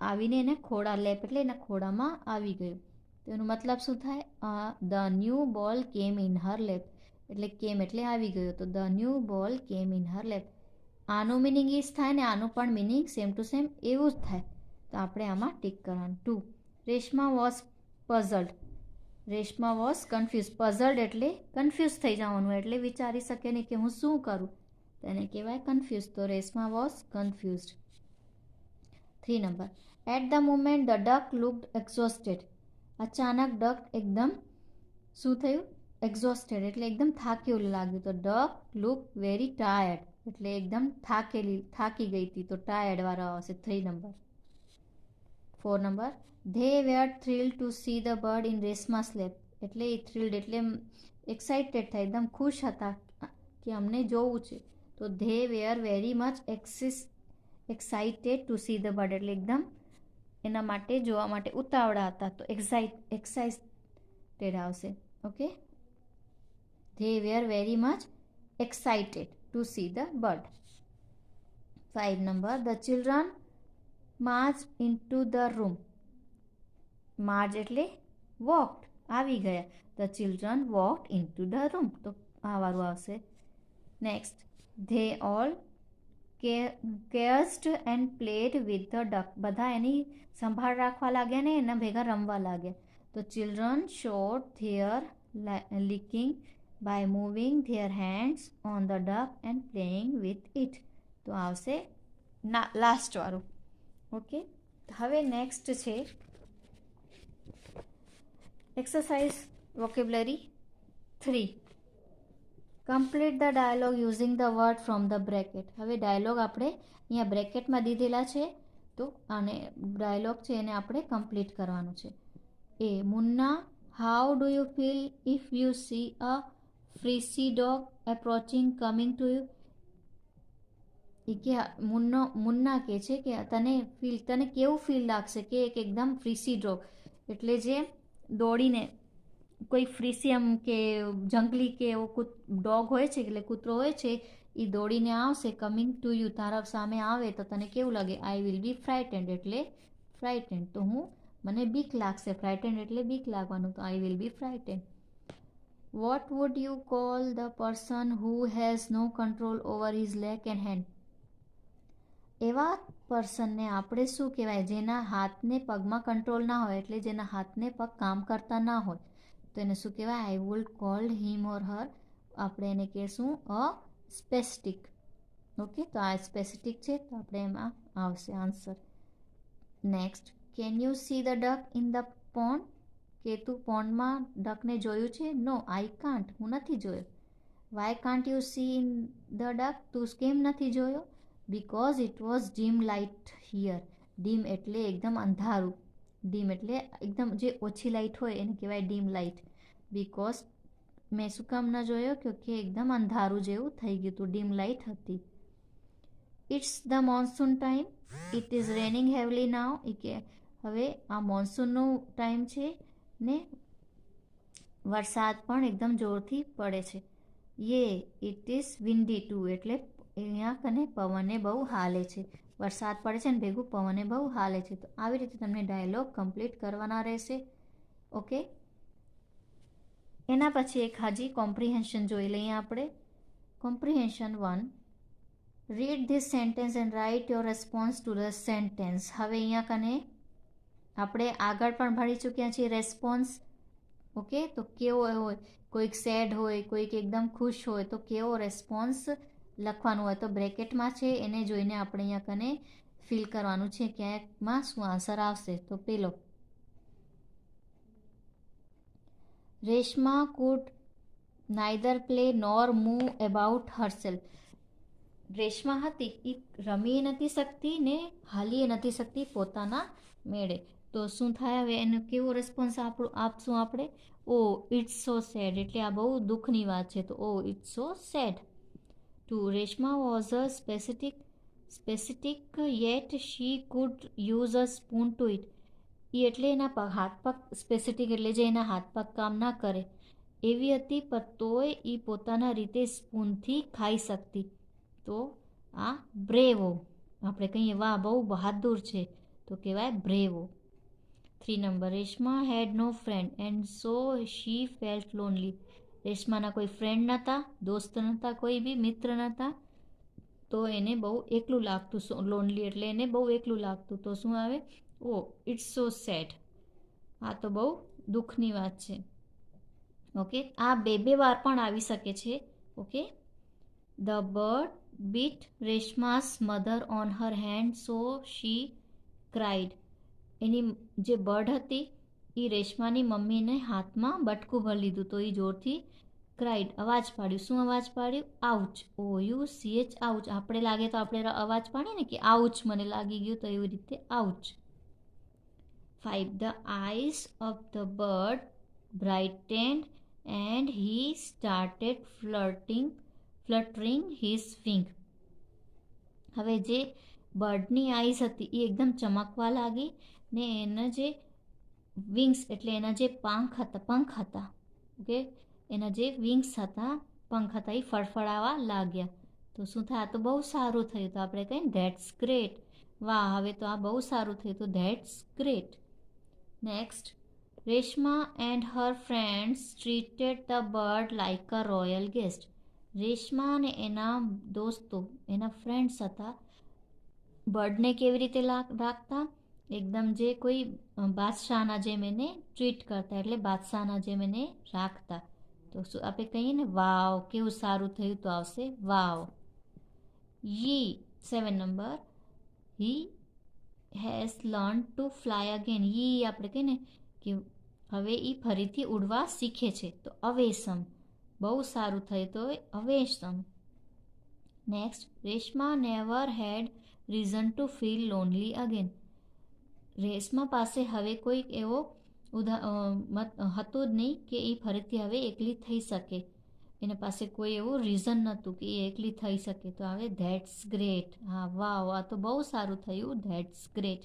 આવીને એને ખોળા, લેપ એટલે એના ખોળામાં આવી ગયો. તો એનો મતલબ શું થાય? ધ ન્યૂ બોલ કેમ ઇન હર લેપ, એટલે કેમ એટલે આવી ગયો, તો ધ ન્યૂ બોલ કેમ ઇન હર લેપ. આનું મિનિંગ એ જ થાય ને આનું પણ મિનિંગ સેમ ટુ સેમ એવું જ થાય, તો આપણે આમાં ટીક કરવાનું. 2, Reshma was puzzled. Reshma was confuse. Puzzled એટલે કન્ફ્યુઝ થઈ જવાનું, એટલે વિચારી શકે નહીં કે હું શું કરું, તો એને કહેવાય કન્ફ્યુઝ. તો Reshma was confused. 3 number. At the moment the duck looked exhausted. અચાનક ડક એકદમ શું થયું? એક્ઝોસ્ટેડ એટલે એકદમ થાકેલું લાગ્યું. તો ડક લુક વેરી ટાયર્ડ, એટલે એકદમ થાકી ગઈ હતી, તો ટાયર્ડ વાળો આવશે 3 number. 4 number. They were thrilled to see the bird in Reshma's lap. એટલે એ થ્રિલ્ડ એટલે એક્સાઇટેડ થાય, એકદમ ખુશ હતા કે અમને જોવું છે. તો they were very much excited to see the bird, એટલે એકદમ એના માટે જોવા માટે ઉતાવળા હતા, તો એક્સાઇટેડ આવશે. Okay, they were very much excited to see the bird. 5 number. The children march into the room. March એટલે વોકડ, આવી ગયા. The children walked into the room, તો આ વાળું આવશે. Next, they all caressed and played with the duck. બધા એની સંભાળ રાખવા લાગ્યા ને એના ભેગા રમવા લાગ્યા. તો children showed their liking by moving their hands on the duck and playing with it. તો આવશે લાસ્ટવાળું. ઓકે, હવે નેક્સ્ટ છે exercise vocabulary 3. Complete the dialogue using the word from the bracket. હવે ડાયલોગ આપણે અહીંયા બ્રેકેટમાં દીધેલા છે, તો આને ડાયલોગ છે એને આપણે કમ્પ્લીટ કરવાનું છે. એ Munna, how do you feel if you see a fierce dog approaching coming to you. એ કે મુન્ના કહે છે કે તને કેવું ફીલ લાગશે કે એક એકદમ ફ્રીસી ડોગ એટલે જે દોડીને કોઈ ફ્રીસી આમ કે જંગલી કે એવો ડોગ હોય છે એટલે કૂતરો હોય છે એ દોડીને આવશે, કમિંગ ટુ યુ તારા સામે આવે તો તને કેવું લાગે. આઈ વિલ બી ફ્રાઇટેન્ડ એટલે ફ્રાઇટેન્ડ, તો મને બીક લાગશે. ફ્રાઇટેન્ડ એટલે બીક લાગવાનું, તો I will be frightened. What would you call the person who has no control over his leg and hand. એવા પર્સનને આપણે શું કહેવાય જેના હાથને પગમાં કંટ્રોલ ના હોય, એટલે જેના હાથને પગ કામ કરતા ના હોય, તો એને શું કહેવાય. આઈ વુડ કોલ્ડ હિમ ઓર હર. આપણે એને કહેશું અ સ્પેસિફિક. ઓકે, તો આ સ્પેસિફિક છે તો આપણે એમાં આવશે answer. Next, can you see the duck in the pond. કે તું પોન્ડમાં ડકને જોયું છે. નો આઈ કાન્ટ, હું નથી જોયો. Why can't you see in the duck, તું કેમ નથી જોયો. Because it was dim light here. Dim એટલે એકદમ અંધારું. ડીમ એટલે એકદમ જે ઓછી લાઇટ હોય એને કહેવાય ડીમ લાઇટ. બિકોઝ મેં શું કામ ન જોયો, કે એકદમ અંધારું જેવું થઈ ગયું હતું, ડીમ લાઇટ હતી. It's the monsoon time, it is raining heavily now. એ કે હવે આ મોન્સૂનનો ટાઈમ છે ને વરસાદ પણ એકદમ જોરથી પડે છે. યે ઇટ ઇઝ વિન્ડી ટુ, એટલે અહીંયા કને પવને બહુ હાલે છે. વરસાદ પડે છે ને ભેગું પવને બહુ હાલે છે. તો આવી રીતે તમને ડાયલોગ કમ્પ્લીટ કરવાના રહેશે. ઓકે, એના પછી એક હાજી કોમ્પ્રિહેન્શન જોઈ લઈએ આપણે. Comprehension 1. Read this sentence and write your response to the sentence. હવે અહીંયા કને આપણે આગળ પણ ભણી ચૂક્યા છીએ રેસ્પોન્સ. ઓકે, તો કેવો હોય, કોઈક સેડ હોય, કોઈક એકદમ ખુશ હોય, તો કેવો રેસ્પોન્સ લખવાનું હોય. તો બ્રેકેટમાં છે એને જોઈને આપણે અહીંયા કને ફિલ કરવાનું છે ક્યાંકમાં શું આન્સર આવશે. તો પેલો, Reshma could neither play nor move about herself. Reshma હતી એ રમી નથી શકતી ને હાલી નથી શકતી પોતાના મેળે. તો શું થાય હવે એનો કેવો રિસ્પોન્સ આપશું આપણે. ઓ ઇટ્સ સો સેડ, એટલે આ બહુ દુઃખની વાત છે. તો oh it's so sad. Two, Reshma was a specific yet she could use a spoon to eat. એ એટલે એના હાથ પગ સ્પેસિફિક એટલે જે એના હાથ પગ કામ ના કરે એવી હતી, પણ તોય એ પોતાના રીતે સ્પૂનથી ખાઈ શકતી. તો આ બ્રેવો, આપણે કહીએ વાહ બહુ બહાદુર છે, તો કહેવાય bravo. 3 number, Reshma had no friend and so she felt lonely. રેશમાના કોઈ ફ્રેન્ડ નહોતા, દોસ્ત નહોતા, કોઈ બી મિત્ર નહોતા, તો એને બહુ એકલું લાગતું. લોનલી એટલે એને બહુ એકલું લાગતું. તો શું આવે. ઓ ઇટ્સ સો સેડ. આ તો બહુ દુઃખની વાત છે. ઓકે, આ બે વાર પણ આવી શકે છે. Okay, the bird bit Reshma's mother on her hand so she cried. એની જે બર્ડ હતી એ રેશમાની મમ્મીને હાથમાં બટકું ભરી લીધું, તો એ જોરથી ક્રાઇડ અવાજ પાડ્યું. શું અવાજ પાડ્યું. Ouch. O U C H ouch. આપણે લાગે તો આપણે અવાજ પાડીએ ને કે આઉચ મને લાગી ગયું, તો એવી રીતે ouch. 5. The eyes of the bird brightened and he started fluttering his wing. હવે જે બર્ડની આઈઝ હતી એ એકદમ ચમકવા લાગી ને એના જે વિંગ્સ એટલે એના જે પંખ હતા. ઓકે, એના જે વિંગ્સ હતા, પંખ હતા, એ ફડફડાવા લાગ્યા. તો શું થાય. આ તો બહુ સારું થયું. તો આપણે કહીએ ધેટ્સ ગ્રેટ. વાહ, હવે તો આ બહુ સારું થયું. તો that's great. Next, Reshma and her friends treated the bird like a royal guest. Reshma અને એના દોસ્તો, એના ફ્રેન્ડ્સ હતા, બર્ડને કેવી રીતે રાખતા, એકદમ જે કોઈ બાદશાહના જેમ એને ટ્રીટ કરતા, એટલે બાદશાહના જેમ એને રાખતા. તો શું આપણે કહીએ ને, વાવ કેવું સારું થયું, તો આવશે વાવ. યી 7 number, he has learn to fly again. યી આપણે કહીએ ને કે હવે એ ફરીથી ઉડવા શીખે છે, તો અવેસમ, બહુ સારું થયું, તો awesome. Next, Reshma never had reason to feel lonely again. Reshma પાસે હવે કોઈ એવો હતો જ નહીં કે એ ફરીથી હવે એકલી થઈ શકે. એના પાસે કોઈ એવું રીઝન નહોતું કે એ એકલી થઈ શકે. તો હવે ધેટ્સ ગ્રેટ. હા વાવ, આ તો બહુ સારું થયું, ધેટ્સ ગ્રેટ.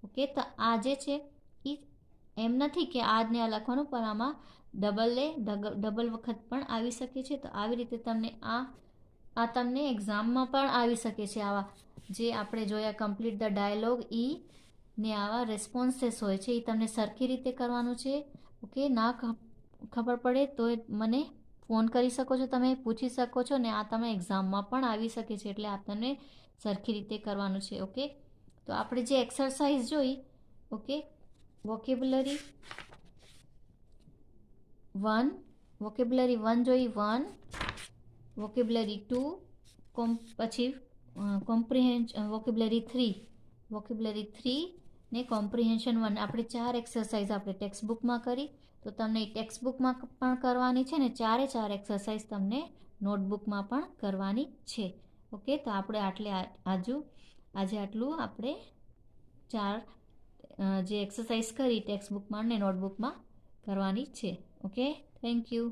ઓકે, તો આ જે છે એ એમ નથી કે આજને આ લખવાનું, પણ આમાં ડબલ વખત પણ આવી શકે છે. તો આવી રીતે તમને આ તમને એક્ઝામમાં પણ આવી શકે છે. આવા જે આપણે જોયા કમ્પ્લીટ ધ ડાયલોગ, ને આવા રેસ્પોન્સીસ હોય છે, એ તમને સરખી રીતે કરવાનું છે. ઓકે, ના ખબર પડે તો મને ફોન કરી શકો છો, તમે પૂછી શકો છો, ને આ તમે એક્ઝામમાં પણ આવી શકે છે. એટલે આ તમને સરખી રીતે કરવાનું છે. ઓકે, તો આપણે જે એક્સરસાઇઝ જોઈ, ઓકે, વોકેબ્યુલરી 1 જોઈ, 1, વોકેબ્યુલરી 2, પછી વોકેબ્યુલરી 3 ને કોમ્પ્રિહેન્શન 1. આપણે 4 એક્સરસાઇઝ આપણે ટેક્સ્ટ બુકમાં કરી, તો તમને ટેક્સ્ટ બુકમાં પણ કરવાની છે, ને 4 એક્સરસાઇઝ તમને નોટબુકમાં પણ કરવાની છે. ઓકે, તો આપણે આજે આટલું આપણે 4 જે એક્સરસાઇઝ કરી ટેક્સ્ટ બુકમાં ને નોટબુકમાં કરવાની છે. Okay, thank you.